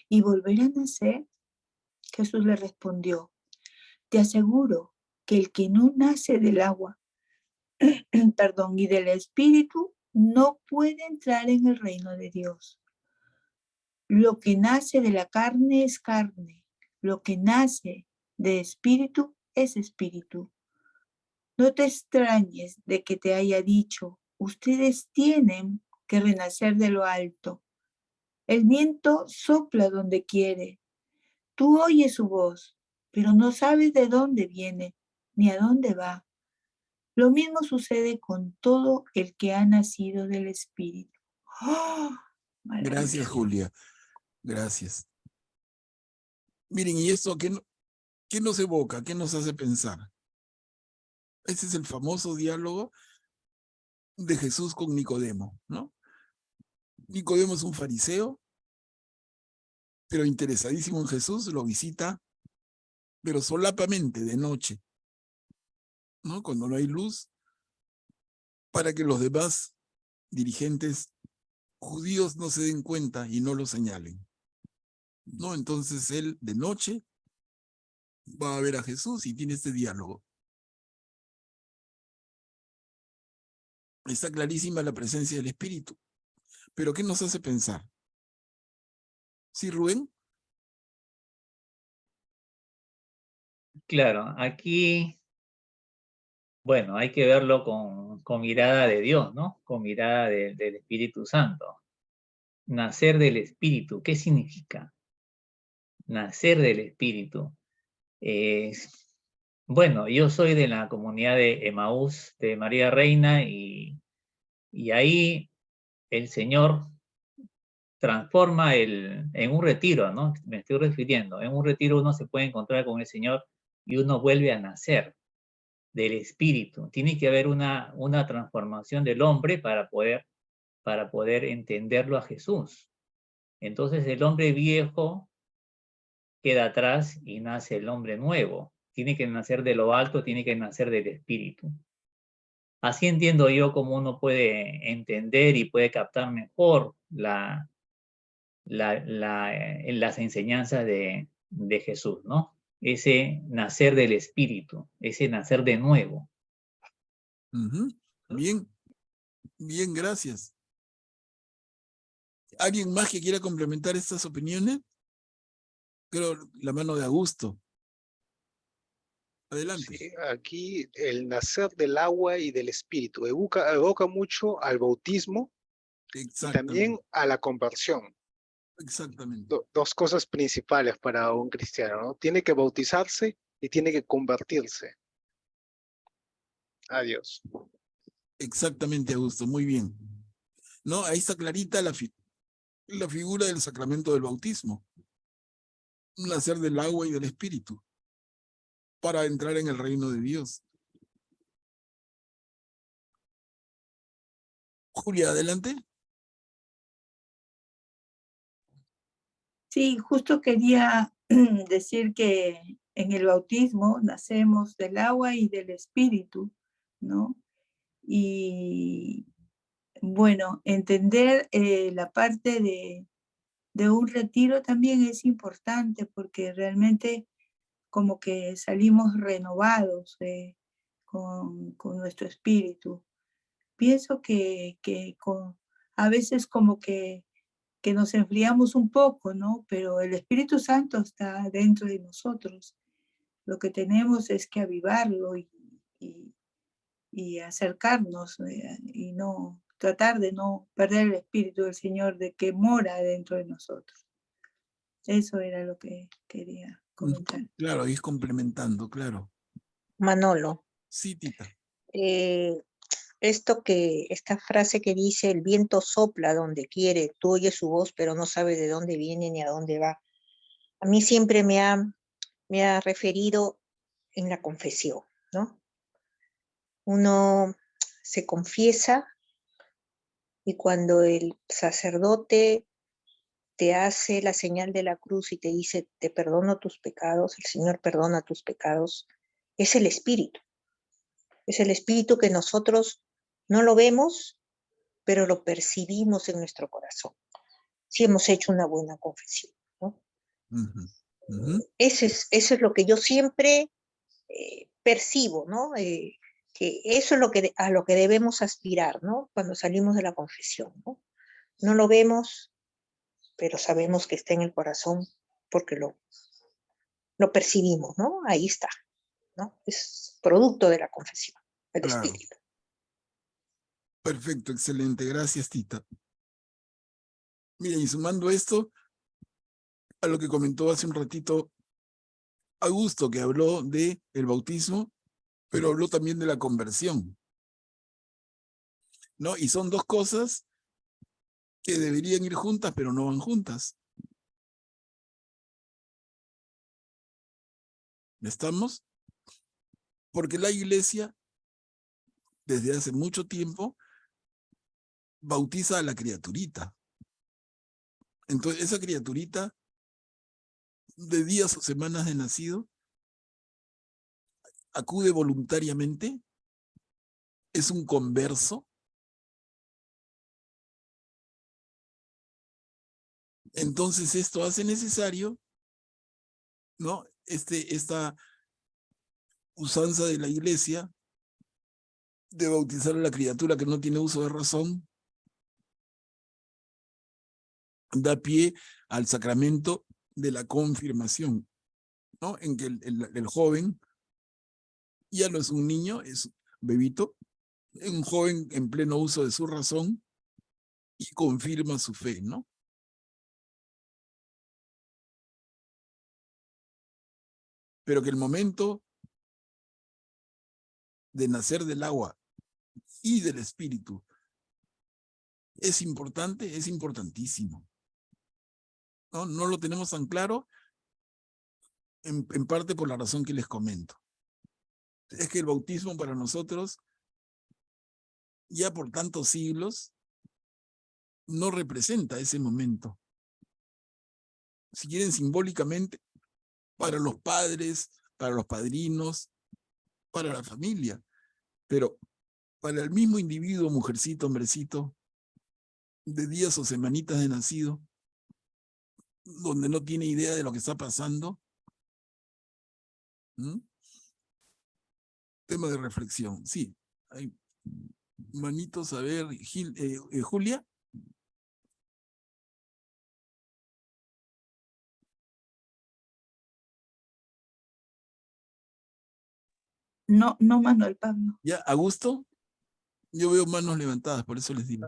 Speaker 5: y volver a nacer? Jesús le respondió, te aseguro que el que no nace del agua, perdón, y del espíritu, no puede entrar en el reino de Dios. Lo que nace de la carne es carne, lo que nace de espíritu es espíritu. No te extrañes de que te haya dicho, ustedes tienen que renacer de lo alto. El viento sopla donde quiere. Tú oyes su voz, pero no sabes de dónde viene ni a dónde va. Lo mismo sucede con todo el que ha nacido del Espíritu. ¡Oh!
Speaker 1: Gracias, Julia. Gracias. Miren, ¿y esto qué nos evoca? ¿Qué nos hace pensar? Ese es el famoso diálogo de Jesús con Nicodemo, ¿no? Nicodemo es un fariseo, pero interesadísimo en Jesús, lo visita, pero solapamente de noche, ¿no? Cuando no hay luz, para que los demás dirigentes judíos no se den cuenta y no lo señalen, ¿no? Entonces él de noche va a ver a Jesús y tiene este diálogo. Está clarísima la presencia del Espíritu. Pero ¿qué nos hace pensar? ¿Sí, Rubén?
Speaker 6: Claro, aquí, bueno, hay que verlo con mirada de Dios, ¿no? Con mirada del Espíritu Santo. Nacer del Espíritu, ¿qué significa? Nacer del Espíritu. Bueno, yo soy de la comunidad de Emaús, de María Reina, y ahí el Señor transforma en un retiro, ¿no? Me estoy refiriendo. En un retiro uno se puede encontrar con el Señor y uno vuelve a nacer del Espíritu. Tiene que haber una transformación del hombre para poder entenderlo a Jesús. Entonces el hombre viejo queda atrás y nace el hombre nuevo. Tiene que nacer de lo alto, tiene que nacer del Espíritu. Así entiendo yo cómo uno puede entender y puede captar mejor las enseñanzas de Jesús, ¿no? Ese nacer del Espíritu, ese nacer de nuevo.
Speaker 1: Bien, bien, gracias. ¿Alguien más que quiera complementar estas opiniones? Creo la mano de Augusto. Adelante.
Speaker 8: Sí, aquí el nacer del agua y del espíritu evoca mucho al bautismo y también
Speaker 1: Exactamente,
Speaker 8: a la conversión.
Speaker 1: exactamente.
Speaker 8: Dos cosas principales para un cristiano, ¿no? Tiene que bautizarse y tiene que convertirse a Dios.
Speaker 1: Exactamente, Augusto, muy bien. ¿No? Ahí está clarita la figura del sacramento del bautismo, un nacer del agua y del espíritu, para entrar en el reino de Dios. Julia, adelante.
Speaker 5: Sí, justo quería decir que en el bautismo nacemos del agua y del espíritu, ¿no? Y bueno, entender la parte de un retiro también es importante porque realmente como que salimos renovados con nuestro espíritu. Pienso que a veces como que nos enfriamos un poco, ¿no? Pero el Espíritu Santo está dentro de nosotros. Lo que tenemos es que avivarlo y acercarnos y no tratar de no perder el Espíritu del Señor, de que mora dentro de nosotros. Eso era lo que quería comentar.
Speaker 1: Claro, ir complementando, claro.
Speaker 7: Manolo,
Speaker 1: Sí, Tita.
Speaker 7: esta frase que dice, el viento sopla donde quiere, tú oyes su voz, pero no sabes de dónde viene ni a dónde va. A mí siempre me ha referido en la confesión, ¿no? Uno se confiesa y cuando el sacerdote te hace la señal de la cruz y te dice, te perdono tus pecados, el Señor perdona tus pecados, es el Espíritu. Es el Espíritu que nosotros no lo vemos, pero lo percibimos en nuestro corazón, si hemos hecho una buena confesión, ¿no?
Speaker 1: Ujú, ujú.
Speaker 7: Eso es lo que yo siempre percibo, ¿no? Que eso es a lo que debemos aspirar, ¿no? Cuando salimos de la confesión, ¿no? No lo vemos, pero sabemos que está en el corazón porque lo percibimos, ¿no? Ahí está, ¿no? Es producto de la confesión, el
Speaker 1: Claro,
Speaker 7: Espíritu.
Speaker 1: perfecto, excelente. Gracias, Tita. Mira, y sumando esto a lo que comentó hace un ratito Augusto, que habló de el bautismo, pero habló también de la conversión, ¿no? Y son dos cosas que deberían ir juntas, pero no van juntas. ¿Estamos? Porque la iglesia, desde hace mucho tiempo, bautiza a la criaturita. Entonces, esa criaturita, de días o semanas de nacido, acude voluntariamente, es un converso. Entonces, esto hace necesario, ¿no? Esta usanza de la iglesia de bautizar a la criatura que no tiene uso de razón, da pie al sacramento de la confirmación, ¿no? En que el joven ya no es un niño, es un bebito, un joven en pleno uso de su razón y confirma su fe, ¿no? Pero que el momento de nacer del agua y del espíritu es importante, es importantísimo, ¿no? No lo tenemos tan claro, en parte por la razón que les comento. Es que el bautismo para nosotros, ya por tantos siglos, no representa ese momento. Si quieren, simbólicamente, para los padres, para los padrinos, para la familia, pero para el mismo individuo, mujercito, hombrecito, de días o semanitas de nacido, donde no tiene idea de lo que está pasando. ¿Mm? Tema de reflexión. Sí, hay manitos, a ver, Julia.
Speaker 5: No, no, Manuel Pablo.
Speaker 1: Ya, Augusto, yo veo manos levantadas, por eso les digo.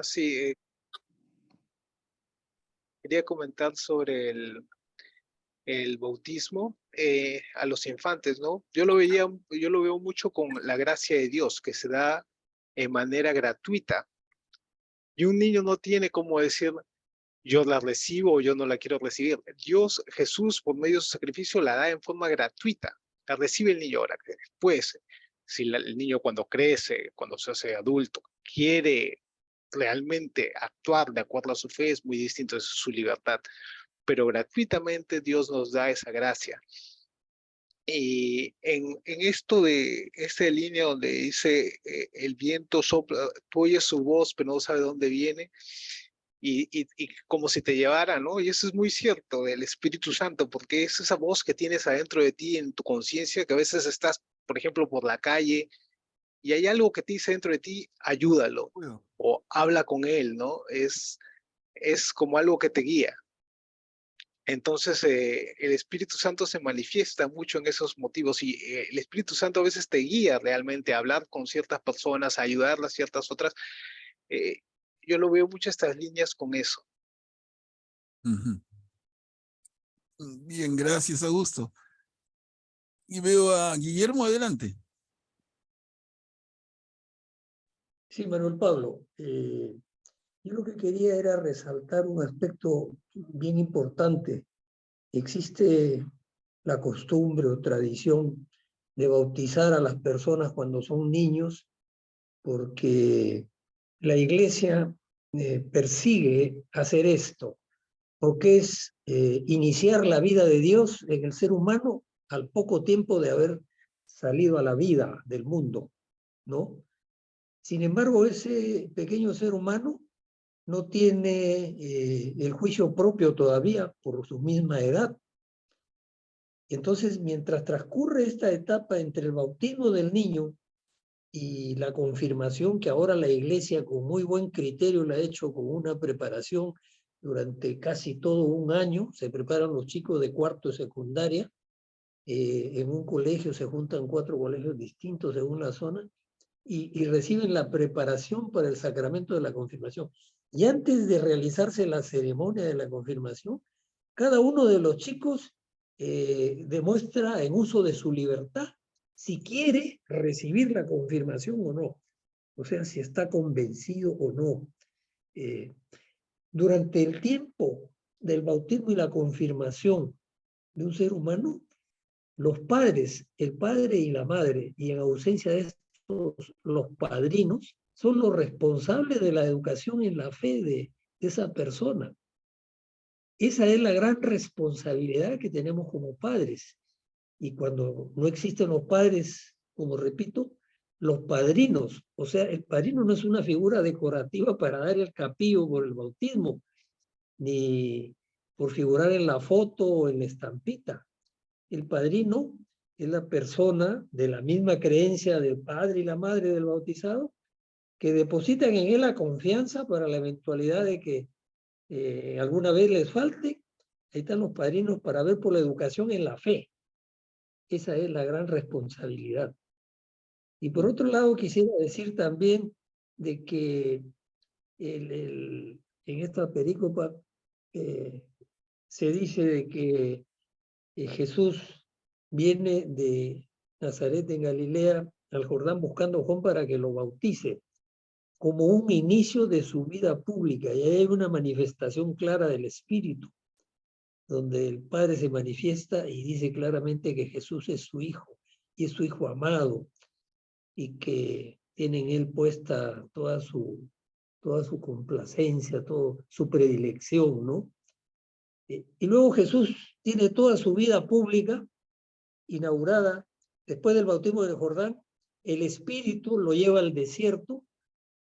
Speaker 8: Sí, quería comentar sobre el bautismo a los infantes, ¿no? Yo lo veo mucho con la gracia de Dios, que se da en manera gratuita. Y un niño no tiene como decir, yo la recibo o yo no la quiero recibir. Dios, Jesús, por medio de su sacrificio, la da en forma gratuita. La recibe el niño ahora. Después, si el niño cuando crece, cuando se hace adulto, quiere realmente actuar de acuerdo a su fe, es muy distinto, es su libertad. Pero gratuitamente Dios nos da esa gracia. Y en esto de esta línea donde dice el viento sopla, tú oyes su voz, pero no sabes de dónde viene, y como si te llevara, ¿no? Y eso es muy cierto del Espíritu Santo, porque es esa voz que tienes adentro de ti, en tu conciencia, que a veces estás, por ejemplo, por la calle, y hay algo que te dice dentro de ti, ayúdalo, o habla con él, ¿no? Es como algo que te guía. Entonces, el Espíritu Santo se manifiesta mucho en esos motivos y el Espíritu Santo a veces te guía realmente a hablar con ciertas personas, a ayudarlas a ciertas otras. Yo lo veo mucho estas líneas con eso.
Speaker 1: Bien, gracias, Augusto. Y veo a Guillermo, adelante.
Speaker 9: Sí, Manuel Pablo. Yo lo que quería era resaltar un aspecto bien importante. Existe la costumbre o tradición de bautizar a las personas cuando son niños porque la Iglesia persigue hacer esto, porque es iniciar la vida de Dios en el ser humano al poco tiempo de haber salido a la vida del mundo, ¿no? Sin embargo, ese pequeño ser humano no tiene el juicio propio todavía por su misma edad. Entonces, mientras transcurre esta etapa entre el bautismo del niño y la confirmación, que ahora la Iglesia con muy buen criterio la ha hecho con una preparación durante casi todo un año, se preparan los chicos de cuarto de secundaria, en un colegio se juntan 4 colegios distintos según la zona, y reciben la preparación para el sacramento de la confirmación. Y antes de realizarse la ceremonia de la confirmación, cada uno de los chicos demuestra en uso de su libertad si quiere recibir la confirmación o no. O sea, si está convencido o no. Durante el tiempo del bautismo y la confirmación de un ser humano, los padres, el padre y la madre, y en ausencia de estos, los padrinos, son los responsables de la educación en la fe de esa persona. Esa es la gran responsabilidad que tenemos como padres. Y cuando no existen los padres, como repito, los padrinos, o sea, el padrino no es una figura decorativa para dar el capillo por el bautismo, ni por figurar en la foto o en la estampita. El padrino es la persona de la misma creencia del padre y la madre del bautizado que depositan en él la confianza para la eventualidad de que alguna vez les falte. Ahí están los padrinos para ver por la educación en la fe. Esa es la gran responsabilidad. Y por otro lado, quisiera decir también de que en esta perícopa se dice de que Jesús viene de Nazaret en Galilea al Jordán buscando a Juan para que lo bautice, como un inicio de su vida pública. Y ahí hay una manifestación clara del Espíritu, donde el Padre se manifiesta y dice claramente que Jesús es su Hijo, y es su Hijo amado, y que tiene en él puesta toda su complacencia, toda su predilección, ¿no? Y luego Jesús tiene toda su vida pública inaugurada después del bautismo del Jordán. El Espíritu lo lleva al desierto,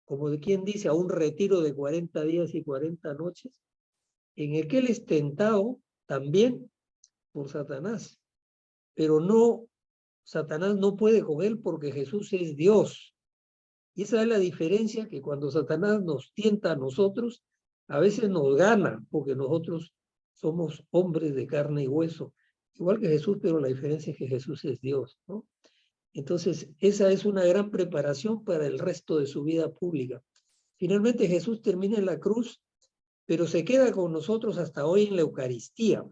Speaker 9: como de quien dice, a un retiro de 40 días y 40 noches, en el que él es tentado también por Satanás, pero no, Satanás no puede con él porque Jesús es Dios. Y esa es la diferencia, que cuando Satanás nos tienta a nosotros, a veces nos gana, porque nosotros somos hombres de carne y hueso, igual que Jesús, pero la diferencia es que Jesús es Dios, ¿no? Entonces, esa es una gran preparación para el resto de su vida pública. Finalmente Jesús termina en la cruz, pero se queda con nosotros hasta hoy en la Eucaristía.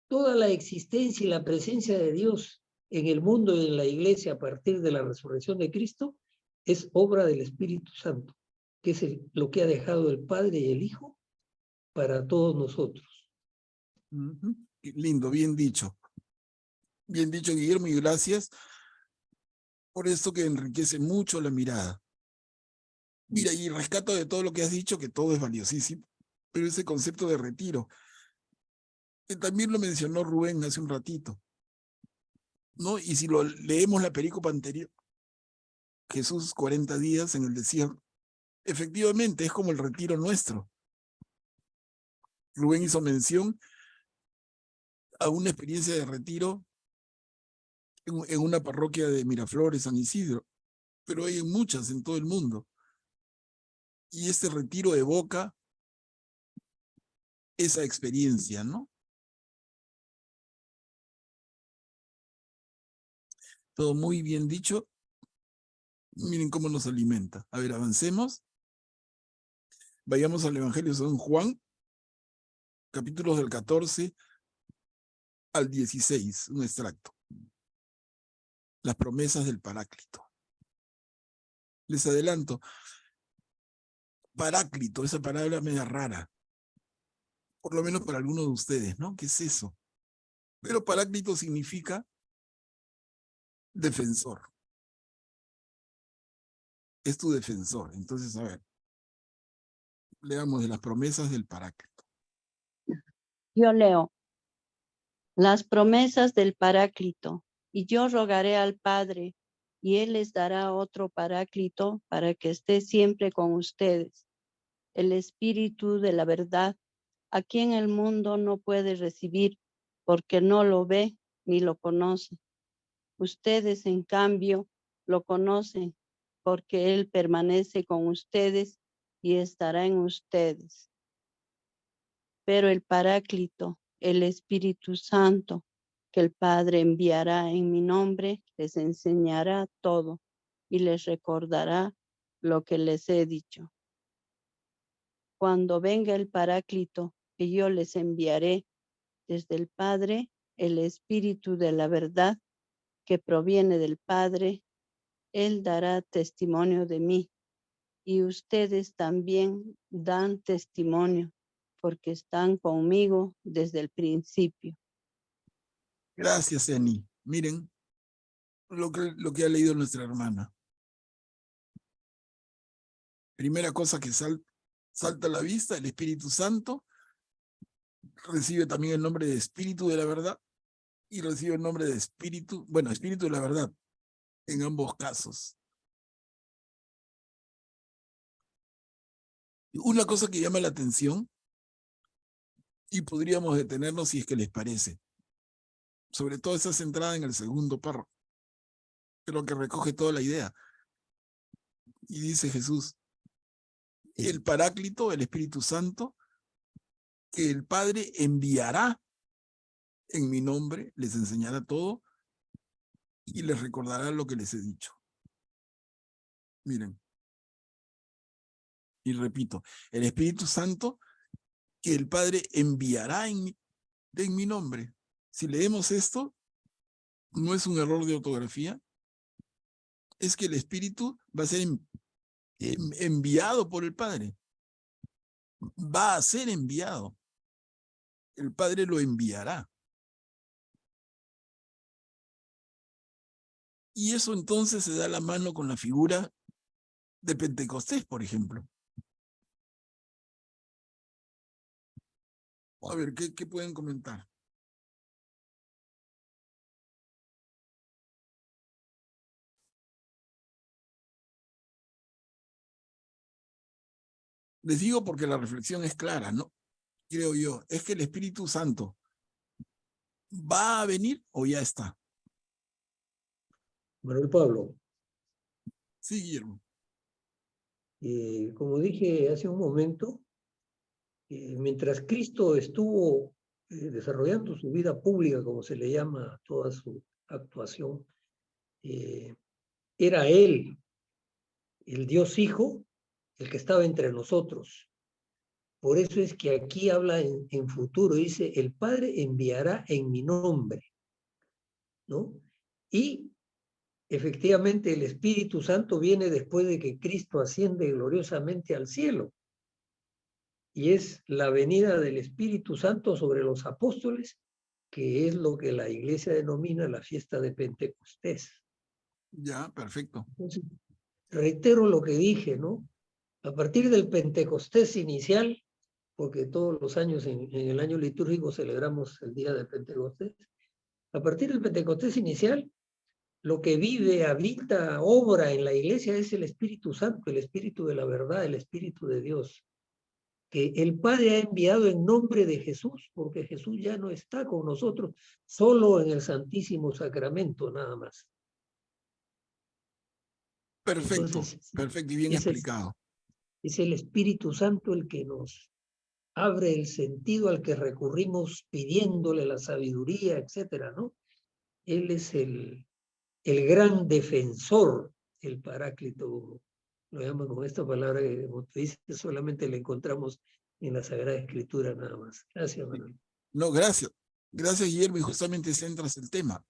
Speaker 9: Toda la existencia y la presencia de Dios en el mundo y en la iglesia a partir de la resurrección de Cristo es obra del Espíritu Santo, que es lo que ha dejado el Padre y el Hijo para todos nosotros.
Speaker 1: Lindo, bien dicho. Bien dicho, Guillermo, y gracias por esto que enriquece mucho la mirada. Mira, y rescato de todo lo que has dicho, que todo es valiosísimo, pero ese concepto de retiro, que también lo mencionó Rubén hace un ratito, ¿no? Y si lo leemos la perícopa anterior, Jesús 40 días en el desierto, efectivamente es como el retiro nuestro. Rubén hizo mención a una experiencia de retiro en una parroquia de Miraflores, San Isidro, pero hay muchas en todo el mundo. Y este retiro evoca esa experiencia, ¿no? Todo muy bien dicho. Miren cómo nos alimenta. A ver, avancemos. Vayamos al Evangelio según Juan, capítulos del 14 al 16, un extracto. Las promesas del Paráclito. Les adelanto, Paráclito, esa palabra media rara, por lo menos para algunos de ustedes, ¿no? ¿Qué es eso? Pero Paráclito significa defensor. Es tu defensor. Entonces, a ver, leamos de las promesas del Paráclito.
Speaker 10: Yo leo las promesas del Paráclito, y yo rogaré al Padre, y Él les dará otro Paráclito para que esté siempre con ustedes, el Espíritu de la verdad, a quien el mundo no puede recibir, porque no lo ve ni lo conoce. Ustedes, en cambio, lo conocen, porque Él permanece con ustedes y estará en ustedes. Pero el Paráclito, el Espíritu Santo, que el Padre enviará en mi nombre, les enseñará todo y les recordará lo que les he dicho. Cuando venga el Paráclito, que yo les enviaré desde el Padre, el Espíritu de la verdad, que proviene del Padre, Él dará testimonio de mí, y ustedes también dan testimonio, porque están conmigo desde el principio.
Speaker 1: Gracias, Eni. Miren lo que ha leído nuestra hermana. Primera cosa que salta a la vista, el Espíritu Santo recibe también el nombre de Espíritu de la verdad y recibe el nombre de Espíritu, bueno, Espíritu de la verdad en ambos casos. Una cosa que llama la atención, y podríamos detenernos si es que les parece, sobre todo esa centrada en el segundo párrafo, pero que recoge toda la idea. Y dice Jesús, el Paráclito, el Espíritu Santo, que el Padre enviará en mi nombre, les enseñará todo y les recordará lo que les he dicho. Miren. Y repito, el Espíritu Santo que el Padre enviará en mi nombre. Si leemos esto, no es un error de ortografía, es que el Espíritu va a ser enviado por el Padre. Va a ser enviado. El Padre lo enviará. Y eso entonces se da la mano con la figura de Pentecostés, por ejemplo. A ver, ¿qué pueden comentar? Les digo porque la reflexión es clara, ¿no? Creo yo, es que el Espíritu Santo va a venir o ya está.
Speaker 9: Manuel Pablo,
Speaker 1: Sí, Guillermo.
Speaker 9: como dije hace un momento, mientras Cristo estuvo desarrollando su vida pública, como se le llama a toda su actuación, era Él, el Dios Hijo, el que estaba entre nosotros. Por eso es que aquí habla en futuro, dice, el Padre enviará en mi nombre, ¿no? Y efectivamente el Espíritu Santo viene después de que Cristo asciende gloriosamente al cielo. Y es la venida del Espíritu Santo sobre los apóstoles, que es lo que la iglesia denomina la fiesta de Pentecostés.
Speaker 1: Ya, perfecto.
Speaker 9: Entonces, reitero lo que dije, ¿no? A partir del Pentecostés inicial, porque todos los años en el año litúrgico celebramos el día de Pentecostés, a partir del Pentecostés inicial, lo que vive, habita, obra en la iglesia es el Espíritu Santo, el Espíritu de la verdad, el Espíritu de Dios, que el Padre ha enviado en nombre de Jesús, porque Jesús ya no está con nosotros, solo en el Santísimo Sacramento nada más.
Speaker 1: Perfecto,
Speaker 9: Entonces,
Speaker 1: perfecto y bien explicado.
Speaker 9: Es el Espíritu Santo el que nos abre el sentido al que recurrimos pidiéndole la sabiduría, etcétera, ¿no? Él es el gran defensor, el Paráclito, lo llaman con esta palabra que, como tú dices, solamente la encontramos en la Sagrada Escritura nada más. Gracias, Manuel.
Speaker 1: No, gracias. Gracias, Guillermo, y justamente centras el tema.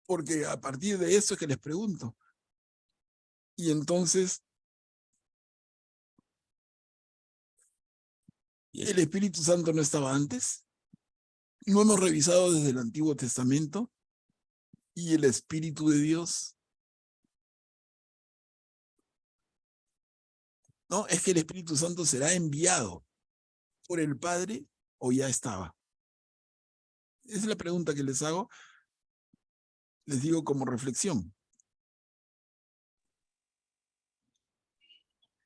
Speaker 1: Porque a partir de eso es que les pregunto. Y entonces, ¿el Espíritu Santo no estaba antes? ¿No hemos revisado desde el Antiguo Testamento? ¿Y el Espíritu de Dios? No, es que el Espíritu Santo será enviado por el Padre o ya estaba. Esa es la pregunta que les hago. Les digo como reflexión.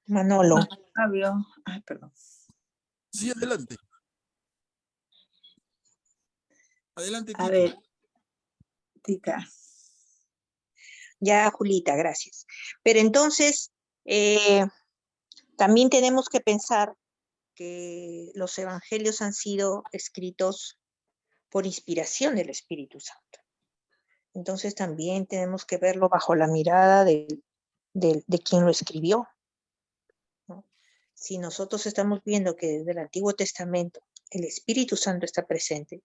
Speaker 7: Manolo.
Speaker 5: Fabio, ay, perdón.
Speaker 1: Sí, adelante. Adelante,
Speaker 5: A
Speaker 1: Tita.
Speaker 5: ver, Tita.
Speaker 7: Ya, Julita, gracias. Pero entonces, también tenemos que pensar que los evangelios han sido escritos por inspiración del Espíritu Santo. Entonces también tenemos que verlo bajo la mirada de quien lo escribió, ¿no? Si nosotros estamos viendo que desde el Antiguo Testamento el Espíritu Santo está presente,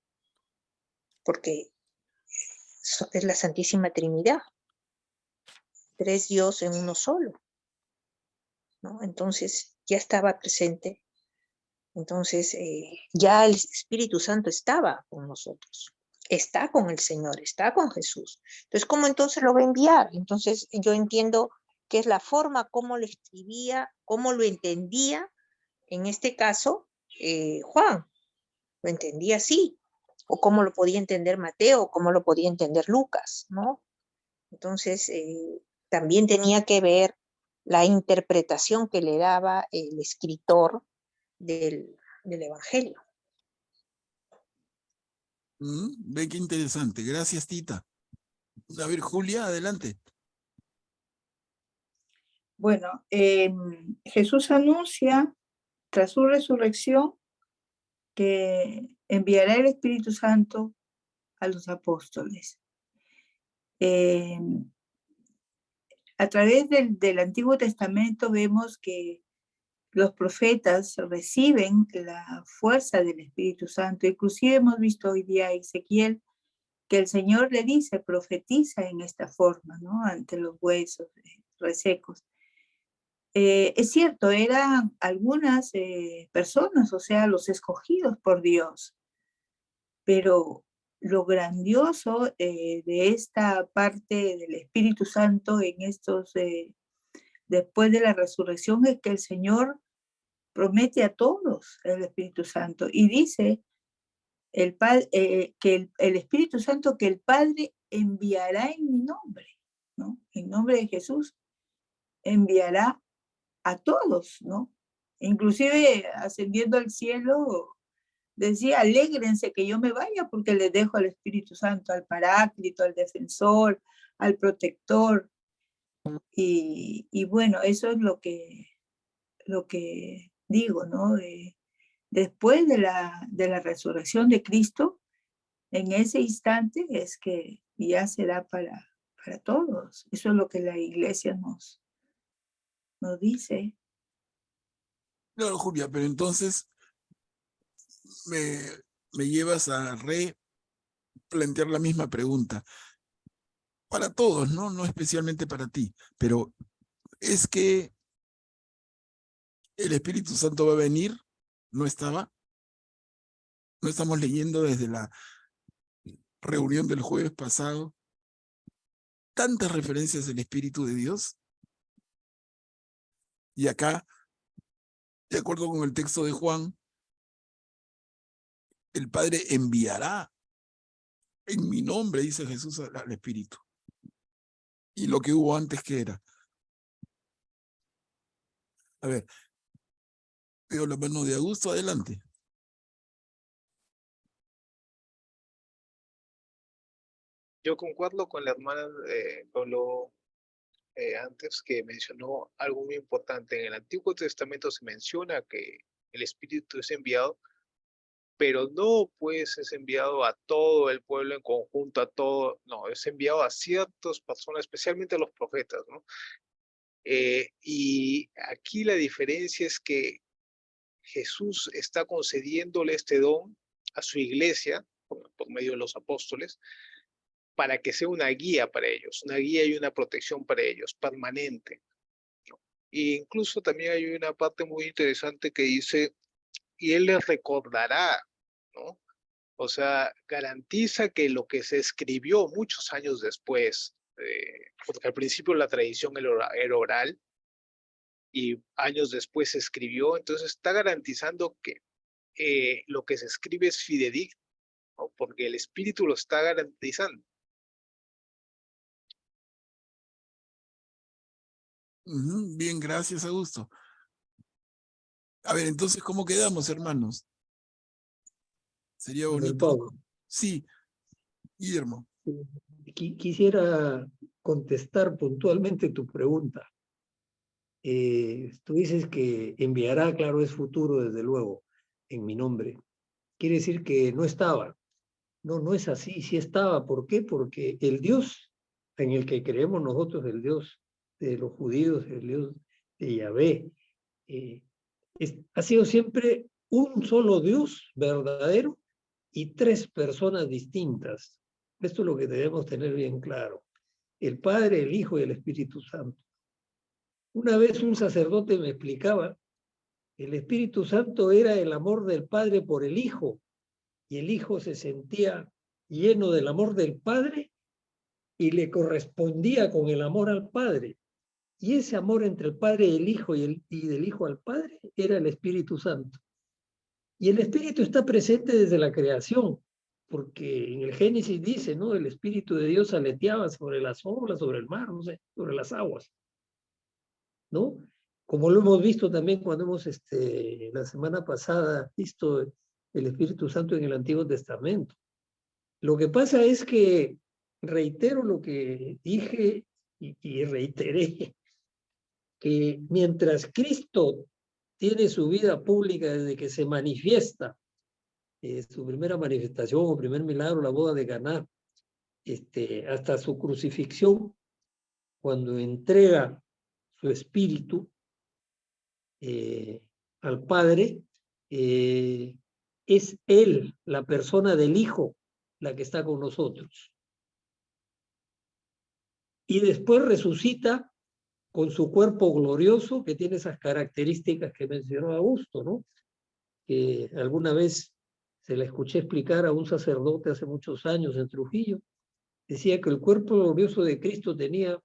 Speaker 7: porque es la Santísima Trinidad, 3 Dios en uno solo, ¿no? Entonces ya estaba presente. Entonces ya el Espíritu Santo estaba con nosotros, está con el Señor, está con Jesús. Entonces, ¿cómo entonces lo va a enviar? Entonces yo entiendo que es la forma como lo escribía, cómo lo entendía, en este caso, Juan, lo entendía así, o cómo lo podía entender Mateo, o cómo lo podía entender Lucas, ¿no? Entonces, también tenía que ver la interpretación que le daba el escritor del Evangelio.
Speaker 1: Ve qué interesante. Gracias, Tita. A ver, Julia, adelante.
Speaker 5: Bueno, Jesús anuncia tras su resurrección que enviará el Espíritu Santo a los apóstoles. A través del Antiguo Testamento vemos que los profetas reciben la fuerza del Espíritu Santo. Inclusive hemos visto hoy día a Ezequiel que el Señor le dice, profetiza en esta forma, ¿no? Ante los huesos resecos. Es cierto, eran algunas personas, o sea, los escogidos por Dios, pero lo grandioso de esta parte del Espíritu Santo en estos, después de la resurrección, es que el Señor promete a todos el Espíritu Santo y dice que el Espíritu Santo que el Padre enviará en mi nombre, ¿no? En nombre de Jesús enviará a todos, ¿no? Inclusive ascendiendo al cielo, decía, alégrense que yo me vaya porque les dejo al Espíritu Santo, al Paráclito, al Defensor, al Protector. Y bueno, eso es lo que digo, ¿no? Después de la resurrección de Cristo, en ese instante es que ya será para todos. Eso es lo que la iglesia nos dice.
Speaker 1: Claro, Julia, pero entonces me llevas a replantear la misma pregunta. Para todos, ¿no? No especialmente para ti, pero es que el Espíritu Santo va a venir, ¿no estaba? ¿No estamos leyendo desde la reunión del jueves pasado tantas referencias del Espíritu de Dios? Y acá, de acuerdo con el texto de Juan, el Padre enviará en mi nombre, dice Jesús, al Espíritu. Y lo que hubo antes, ¿qué era? A ver, veo la mano de Augusto, adelante.
Speaker 8: Yo concuerdo con la hermana, con lo antes que mencionó algo muy importante. En el Antiguo Testamento se menciona que el Espíritu es enviado, pero no pues es enviado a todo el pueblo en conjunto, a todo, no, es enviado a ciertas personas, especialmente a los profetas, ¿no? Y aquí la diferencia es que Jesús está concediéndole este don a su iglesia, por medio de los apóstoles, para que sea una guía para ellos, una guía y una protección para ellos, permanente. E incluso también hay una parte muy interesante que dice, y Él les recordará, ¿no? O sea, garantiza que lo que se escribió muchos años después, porque al principio la tradición era oral, y años después se escribió, entonces está garantizando que lo que se escribe es fidedigno, ¿no? Porque el Espíritu lo está garantizando.
Speaker 1: Bien, gracias, Augusto. A ver, entonces, ¿cómo quedamos, hermanos? Sería
Speaker 9: Manuel
Speaker 1: bonito.
Speaker 9: Pablo,
Speaker 1: Sí, Guillermo.
Speaker 9: quisiera contestar puntualmente tu pregunta. Tú dices que enviará, claro, es futuro, desde luego, en mi nombre. Quiere decir que no estaba. No, no es así, sí estaba. ¿Por qué? Porque el Dios en el que creemos nosotros, el Dios de los judíos, el Dios de Yahvé, ha sido siempre un solo Dios verdadero y tres personas distintas. Esto es lo que debemos tener bien claro. El Padre, el Hijo y el Espíritu Santo. Una vez un sacerdote me explicaba, el Espíritu Santo era el amor del Padre por el Hijo, y el Hijo se sentía lleno del amor del Padre y le correspondía con el amor al Padre. Y ese amor entre el Padre y el Hijo y del Hijo al Padre era el Espíritu Santo. Y el Espíritu está presente desde la creación, porque en el Génesis dice, ¿no? El Espíritu de Dios aleteaba sobre las olas, sobre el mar, no sé, sobre las aguas, ¿no? Como lo hemos visto también cuando hemos, la semana pasada, visto el Espíritu Santo en el Antiguo Testamento. Lo que pasa es que, reitero lo que dije y reiteré, que mientras Cristo tiene su vida pública desde que se manifiesta, su primera manifestación o primer milagro, la boda de Caná, hasta su crucifixión, cuando entrega su espíritu al Padre, es Él, la persona del Hijo, la que está con nosotros. Y después resucita con su cuerpo glorioso, que tiene esas características que mencionó Augusto, ¿no? Que alguna vez se le escuché explicar a un sacerdote hace muchos años en Trujillo. Decía que el cuerpo glorioso de Cristo tenía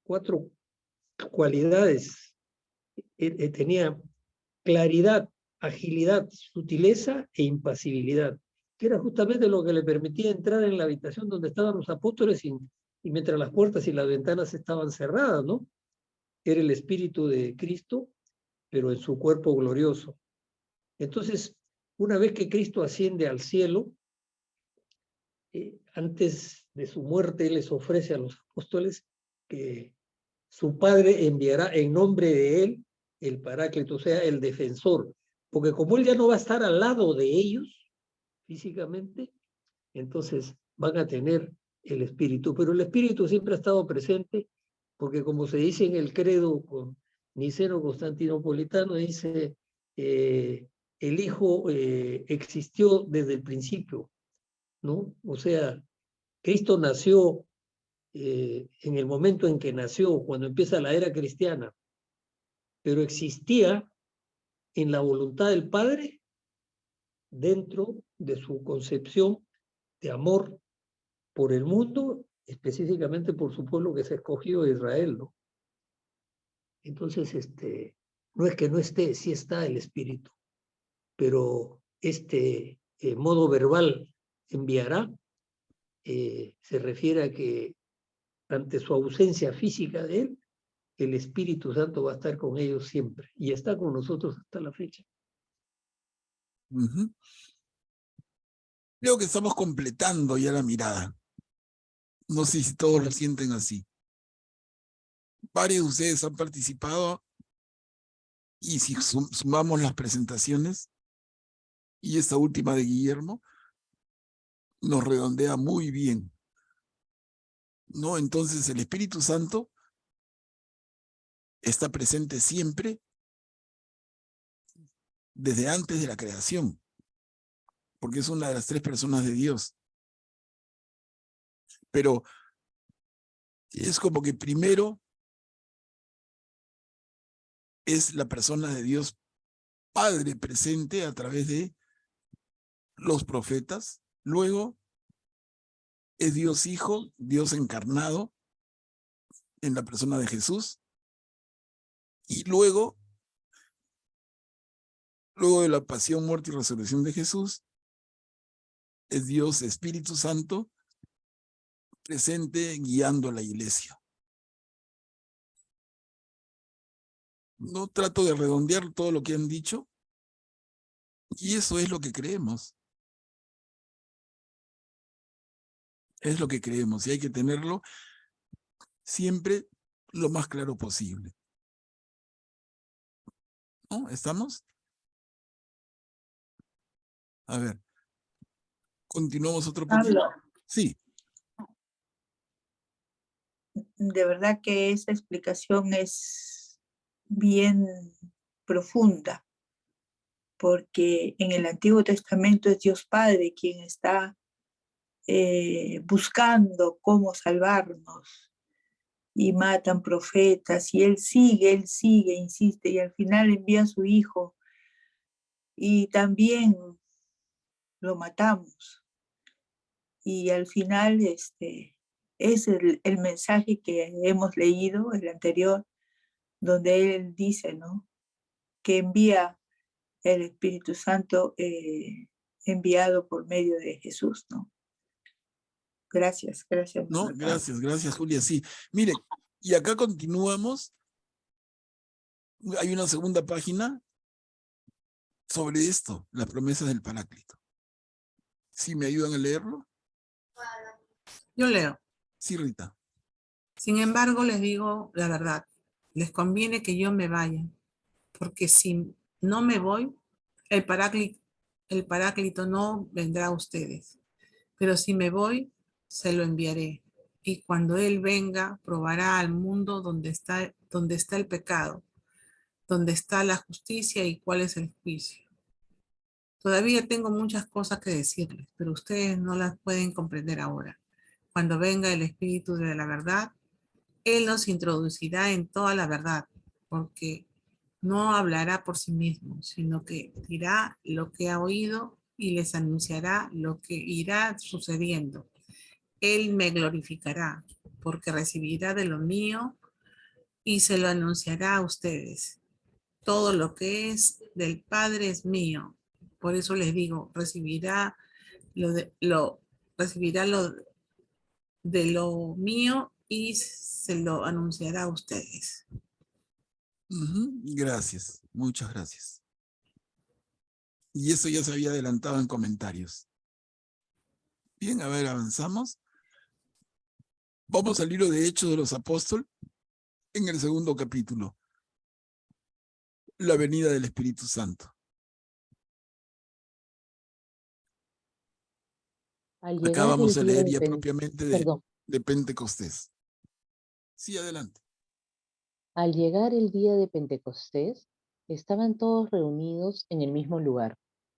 Speaker 9: 4 cualidades. Tenía claridad, agilidad, sutileza e impasibilidad, que era justamente lo que le permitía entrar en la habitación donde estaban los apóstoles y mientras las puertas y las ventanas estaban cerradas, ¿no? Era el Espíritu de Cristo, pero en su cuerpo glorioso. Entonces, una vez que Cristo asciende al cielo, antes de su muerte, Él les ofrece a los apóstoles que su Padre enviará en nombre de Él el Paráclito, o sea, el defensor, porque como Él ya no va a estar al lado de ellos físicamente, entonces van a tener el Espíritu, pero el Espíritu siempre ha estado presente, porque como se dice en el credo Niceno Constantinopolitano dice, el Hijo existió desde el principio, ¿no? O sea, Cristo nació en el momento en que nació, cuando empieza la era cristiana, pero existía en la voluntad del Padre dentro de su concepción de amor por el mundo, específicamente por su pueblo que se escogió de Israel, ¿no? Entonces, no es que no esté, sí está el Espíritu, pero modo verbal enviará, se refiere a que ante su ausencia física de él, el Espíritu Santo va a estar con ellos siempre y está con nosotros hasta la fecha.
Speaker 1: Ujú. Creo que estamos completando ya la mirada. No sé si todos lo sienten así. Varios de ustedes han participado y si sumamos las presentaciones y esta última de Guillermo, nos redondea muy bien, ¿no? Entonces el Espíritu Santo está presente siempre desde antes de la creación, porque es una de las 3 personas de Dios. Pero es como que primero es la persona de Dios Padre presente a través de los profetas, luego es Dios Hijo, Dios encarnado en la persona de Jesús, y luego de la pasión, muerte y resurrección de Jesús, es Dios Espíritu Santo presente guiando a la iglesia. No trato de redondear todo lo que han dicho, y eso es lo que creemos. Es lo que creemos, y hay que tenerlo siempre lo más claro posible. ¿No? ¿Estamos? A ver. Continuamos otro poquito.
Speaker 5: Pablo,
Speaker 1: Sí.
Speaker 5: de verdad que esa explicación es bien profunda, porque en el Antiguo Testamento es Dios Padre quien está buscando cómo salvarnos y matan profetas y él sigue, insiste y al final envía a su hijo y también lo matamos. Y al final es el mensaje que hemos leído, el anterior, donde él dice, ¿no?, que envía el Espíritu Santo enviado por medio de Jesús, ¿no? Gracias.
Speaker 1: No, gracias, Julia. Sí, mire, y acá continuamos. Hay una segunda página sobre esto, las promesas del Paráclito. ¿Sí me ayudan a leerlo?
Speaker 11: Yo leo.
Speaker 1: Sí, Rita.
Speaker 11: Sin embargo, les digo la verdad. Les conviene que yo me vaya, porque si no me voy, el Paráclito no vendrá a ustedes. Pero si me voy, se lo enviaré. Y cuando Él venga, probará al mundo dónde está el pecado, dónde está la justicia y cuál es el juicio. Todavía tengo muchas cosas que decirles, pero ustedes no las pueden comprender ahora. Cuando venga el Espíritu de la verdad, Él nos introducirá en toda la verdad, porque no hablará por sí mismo, sino que dirá lo que ha oído y les anunciará lo que irá sucediendo. Él me glorificará, porque recibirá de lo mío y se lo anunciará a ustedes. Todo lo que es del Padre es mío. Por eso les digo, recibirá lo de lo mío y se lo anunciará a ustedes.
Speaker 1: Gracias, muchas gracias. Y eso ya se había adelantado en comentarios. Bien, a ver, avanzamos. Vamos al libro de Hechos de los Apóstoles, en el 2º capítulo. La venida del Espíritu Santo.
Speaker 2: Al
Speaker 1: Acá
Speaker 2: llegar
Speaker 1: vamos a
Speaker 2: el día
Speaker 1: leer
Speaker 2: de
Speaker 1: ya propiamente de Pentecostés. Sí, adelante.
Speaker 2: Al llegar el día de Pentecostés, estaban todos reunidos en el mismo lugar.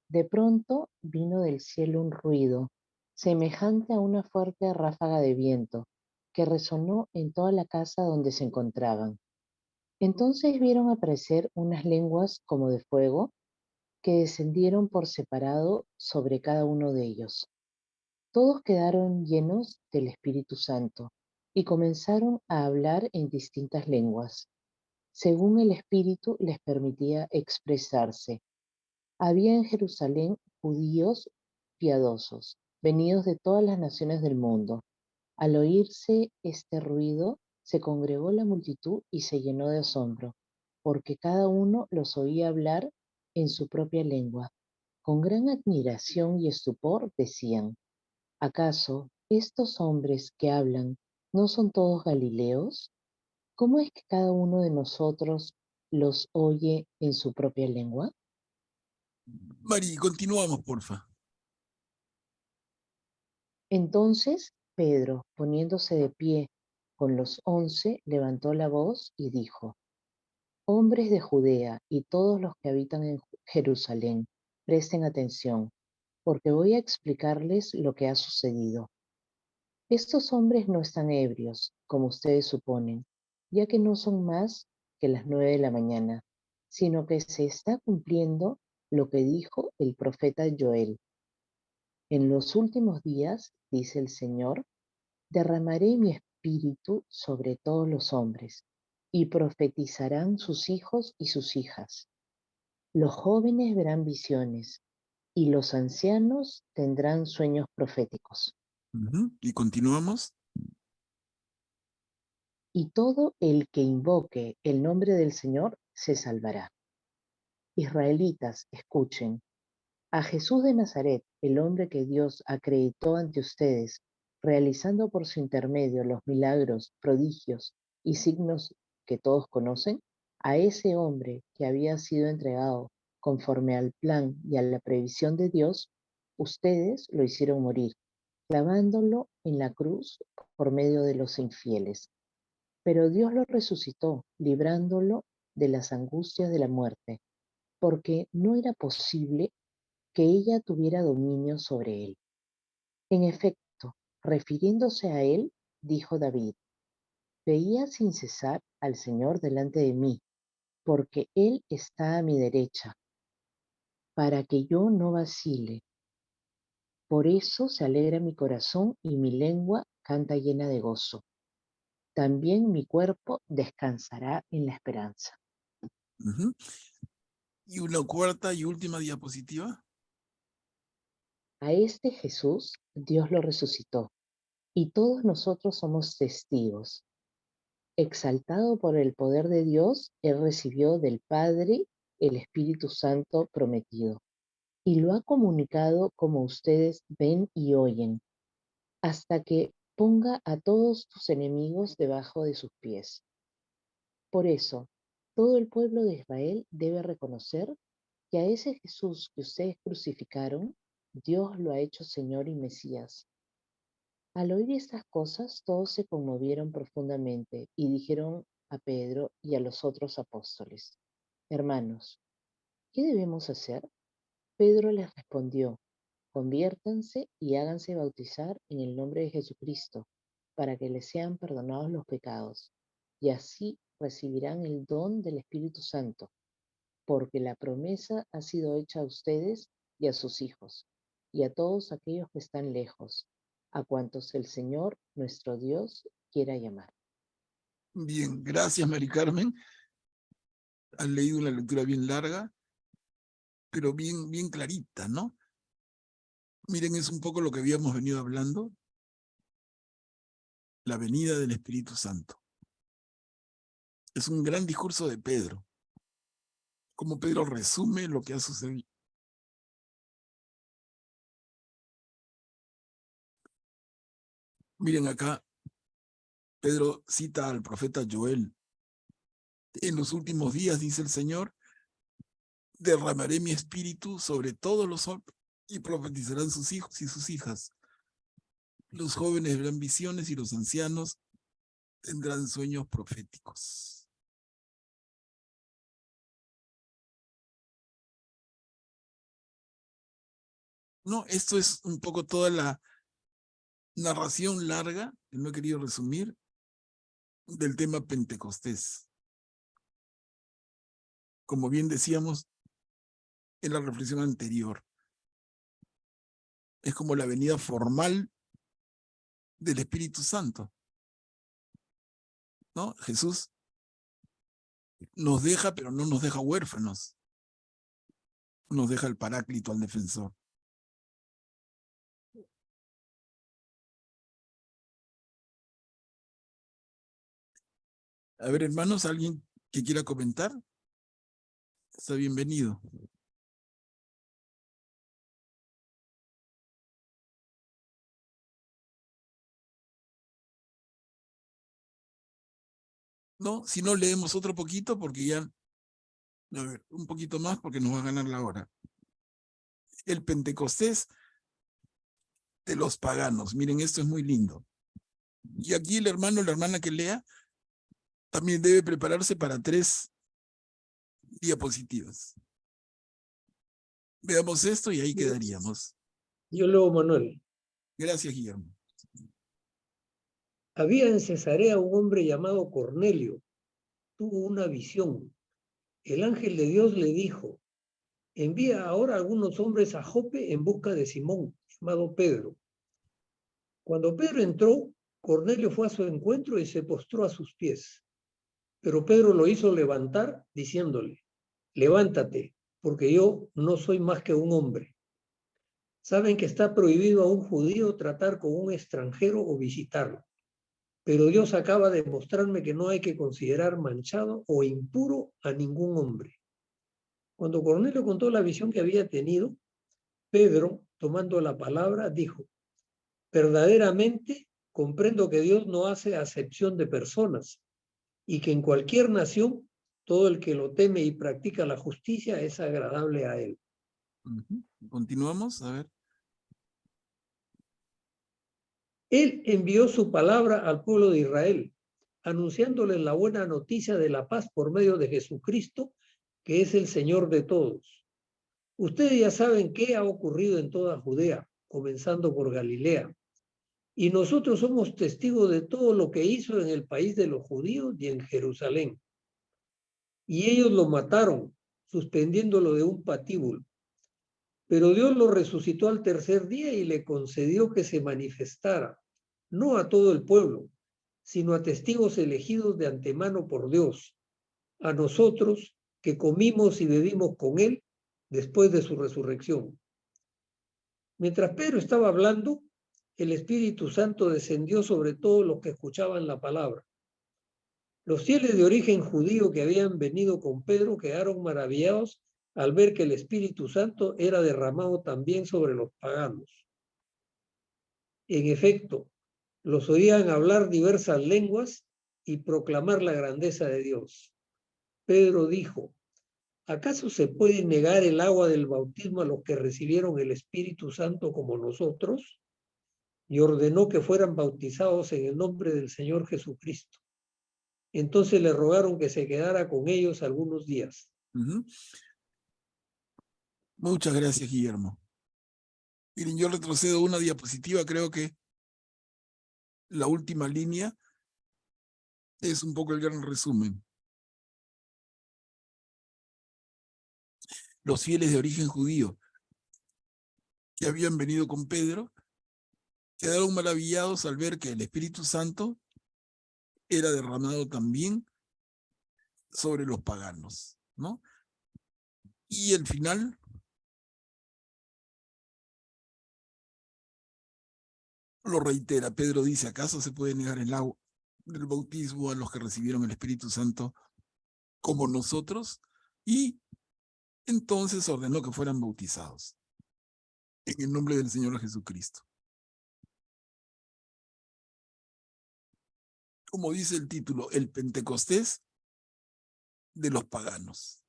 Speaker 2: De pronto vino del cielo un ruido, semejante a una fuerte ráfaga de viento, que resonó en toda la casa donde se encontraban. Entonces vieron aparecer unas lenguas como de fuego, que descendieron por separado sobre cada uno de ellos. Todos quedaron llenos del Espíritu Santo y comenzaron a hablar en distintas lenguas, según el Espíritu les permitía expresarse. Había en Jerusalén judíos piadosos, venidos de todas las naciones del mundo. Al oírse este ruido, se congregó la multitud y se llenó de asombro, porque cada uno los oía hablar en su propia lengua. Con gran admiración y estupor decían: ¿acaso estos hombres que hablan no son todos galileos? ¿Cómo es que cada uno de nosotros los oye en su propia lengua?
Speaker 1: Mari, continuamos, porfa.
Speaker 2: Entonces Pedro, poniéndose de pie con los 11, levantó la voz y dijo: hombres de Judea y todos los que habitan en Jerusalén, presten atención, porque voy a explicarles lo que ha sucedido. Estos hombres no están ebrios, como ustedes suponen, ya que no son más que las 9 de la mañana, sino que se está cumpliendo lo que dijo el profeta Joel. En los últimos días, dice el Señor, derramaré mi espíritu sobre todos los hombres, y profetizarán sus hijos y sus hijas. Los jóvenes verán visiones, y los ancianos tendrán sueños proféticos.
Speaker 1: Y continuamos.
Speaker 2: Y todo el que invoque el nombre del Señor se salvará. Israelitas, escuchen. A Jesús de Nazaret, el hombre que Dios acreditó ante ustedes, realizando por su intermedio los milagros, prodigios y signos que todos conocen, a ese hombre que había sido entregado conforme al plan y a la previsión de Dios, ustedes lo hicieron morir, clavándolo en la cruz por medio de los infieles. Pero Dios lo resucitó, librándolo de las angustias de la muerte, porque no era posible que ella tuviera dominio sobre él. En efecto, refiriéndose a él, dijo David: veía sin cesar al Señor delante de mí, porque él está a mi derecha, para que yo no vacile. Por eso se alegra mi corazón y mi lengua canta llena de gozo. También mi cuerpo descansará en la esperanza.
Speaker 1: Y una cuarta y última diapositiva.
Speaker 2: A este Jesús Dios lo resucitó, y todos nosotros somos testigos. Exaltado por el poder de Dios, Él recibió del Padre el Espíritu Santo prometido, y lo ha comunicado como ustedes ven y oyen, hasta que ponga a todos tus enemigos debajo de sus pies. Por eso, todo el pueblo de Israel debe reconocer que a ese Jesús que ustedes crucificaron, Dios lo ha hecho Señor y Mesías. Al oír estas cosas, todos se conmovieron profundamente y dijeron a Pedro y a los otros apóstoles: hermanos, ¿qué debemos hacer? Pedro les respondió: conviértanse y háganse bautizar en el nombre de Jesucristo, para que les sean perdonados los pecados, y así recibirán el don del Espíritu Santo, porque la promesa ha sido hecha a ustedes y a sus hijos, y a todos aquellos que están lejos, a cuantos el Señor, nuestro Dios, quiera llamar.
Speaker 1: Bien, gracias, Mari Carmen. Han leído una lectura bien larga, pero bien clarita, ¿no? Miren, es un poco lo que habíamos venido hablando. La venida del Espíritu Santo. Es un gran discurso de Pedro. Como Pedro resume lo que ha sucedido. Miren acá, Pedro cita al profeta Joel. En los últimos días, dice el Señor, derramaré mi espíritu sobre todos los hombres y profetizarán sus hijos y sus hijas. Los jóvenes verán visiones y los ancianos tendrán sueños proféticos. No, esto es un poco toda la narración larga, que no he querido resumir, del tema Pentecostés. Como bien decíamos en la reflexión anterior, es como la venida formal del Espíritu Santo, ¿no? Jesús nos deja, pero no nos deja huérfanos. Nos deja el Paráclito, al defensor. A ver, hermanos, ¿alguien que quiera comentar? Está bienvenido. No, si no leemos otro poquito, porque ya, a ver, un poquito más porque nos va a ganar la hora. El Pentecostés de los paganos. Miren, esto es muy lindo. Y aquí el hermano o la hermana que lea también debe prepararse para 3 diapositivas. Veamos esto y ahí quedaríamos.
Speaker 9: Yo leo, Manuel.
Speaker 1: Gracias, Guillermo.
Speaker 9: Había en Cesarea un hombre llamado Cornelio. Tuvo una visión. El ángel de Dios le dijo: envía ahora algunos hombres a Jope en busca de Simón, llamado Pedro. Cuando Pedro entró, Cornelio fue a su encuentro y se postró a sus pies. Pero Pedro lo hizo levantar, diciéndole: levántate, porque yo no soy más que un hombre. Saben que está prohibido a un judío tratar con un extranjero o visitarlo. Pero Dios acaba de mostrarme que no hay que considerar manchado o impuro a ningún hombre. Cuando Cornelio contó la visión que había tenido, Pedro, tomando la palabra, dijo: verdaderamente comprendo que Dios no hace acepción de personas y que en cualquier nación todo el que lo teme y practica la justicia es agradable a él.
Speaker 1: Continuamos, a ver.
Speaker 9: Él envió su palabra al pueblo de Israel, anunciándoles la buena noticia de la paz por medio de Jesucristo, que es el Señor de todos. Ustedes ya saben qué ha ocurrido en toda Judea, comenzando por Galilea. Y nosotros somos testigos de todo lo que hizo en el país de los judíos y en Jerusalén. Y ellos lo mataron, suspendiéndolo de un patíbulo. Pero Dios lo resucitó al tercer día y le concedió que se manifestara, no a todo el pueblo, sino a testigos elegidos de antemano por Dios, a nosotros que comimos y bebimos con él después de su resurrección. Mientras Pedro estaba hablando, el Espíritu Santo descendió sobre todos los que escuchaban la palabra. Los fieles de origen judío que habían venido con Pedro quedaron maravillados al ver que el Espíritu Santo era derramado también sobre los paganos. En efecto, los oían hablar diversas lenguas y proclamar la grandeza de Dios. Pedro dijo: ¿acaso se puede negar el agua del bautismo a los que recibieron el Espíritu Santo como nosotros? Y ordenó que fueran bautizados en el nombre del Señor Jesucristo. Entonces le rogaron que se quedara con ellos algunos días.
Speaker 1: Muchas gracias, Guillermo. Miren, yo retrocedo una diapositiva, creo que la última línea es un poco el gran resumen. Los fieles de origen judío que habían venido con Pedro quedaron maravillados al ver que el Espíritu Santo era derramado también sobre los paganos, ¿no? Y el final lo reitera. Pedro dice: ¿acaso se puede negar el agua del bautismo a los que recibieron el Espíritu Santo como nosotros? Y entonces ordenó que fueran bautizados en el nombre del Señor Jesucristo. Como dice el título, el Pentecostés de los paganos.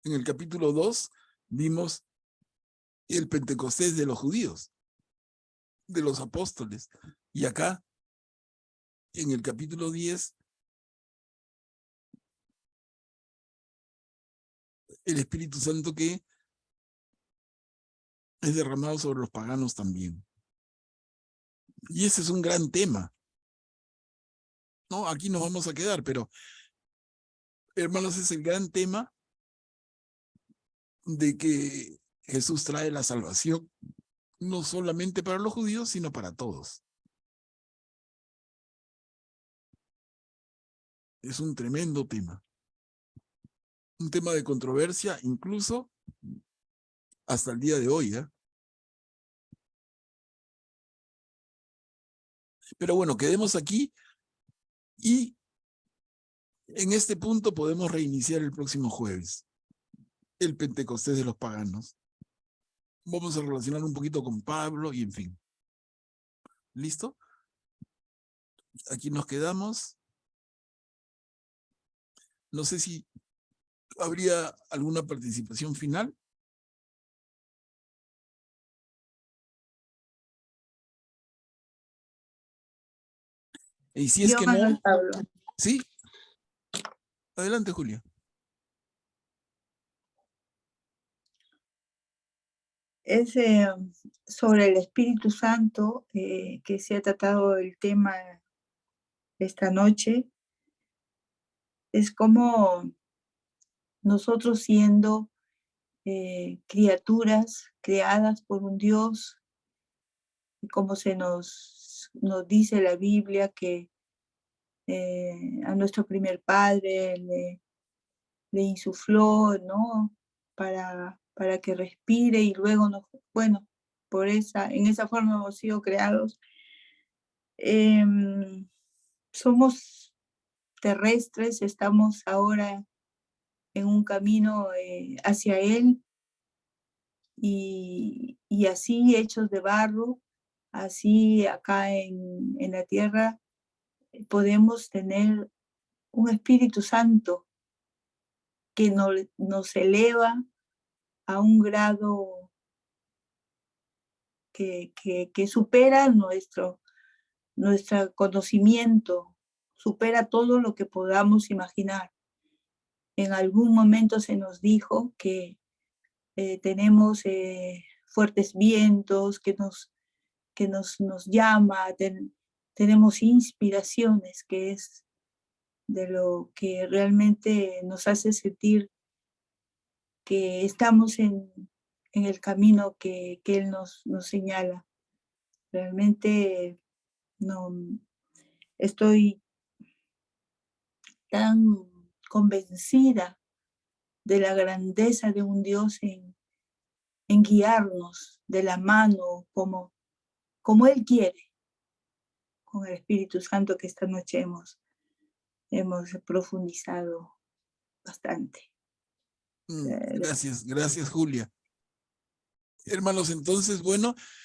Speaker 1: En el capítulo 2 vimos el Pentecostés de los judíos, de los apóstoles. Y acá, en el capítulo 10, el Espíritu Santo que es derramado sobre los paganos también. Y ese es un gran tema. No, aquí nos vamos a quedar, pero, hermanos, es el gran tema de que Jesús trae la salvación, no solamente para los judíos, sino para todos. Es un tremendo tema. Un tema de controversia, incluso hasta el día de hoy, ¿eh? Pero bueno, quedemos aquí y en este punto podemos reiniciar el próximo jueves, el Pentecostés de los paganos. Vamos a relacionar un poquito con Pablo y en fin. ¿Listo? Aquí nos quedamos. No sé si habría alguna participación final. Y si es
Speaker 5: Yo,
Speaker 1: que
Speaker 5: Manuel
Speaker 1: no,
Speaker 5: Pablo.
Speaker 1: sí. Adelante, Julia.
Speaker 5: Es sobre el Espíritu Santo que se ha tratado el tema esta noche. Es como nosotros siendo criaturas creadas por un Dios, y como se nos dice la Biblia que a nuestro primer padre le insufló, ¿no? Para que respire y luego bueno, en esa forma hemos sido creados. Somos terrestres, estamos ahora en un camino hacia Él y así hechos de barro, así acá en la tierra podemos tener un Espíritu Santo que nos eleva a un grado que supera nuestro conocimiento, supera todo lo que podamos imaginar. En algún momento se nos dijo que tenemos fuertes vientos, que nos llama, tenemos inspiraciones, que es de lo que realmente nos hace sentir que estamos en el camino que Él nos señala. Realmente no estoy tan convencida de la grandeza de un Dios en guiarnos de la mano como Él quiere, con el Espíritu Santo que esta noche hemos profundizado bastante.
Speaker 1: Gracias, Julia. Hermanos, entonces, bueno,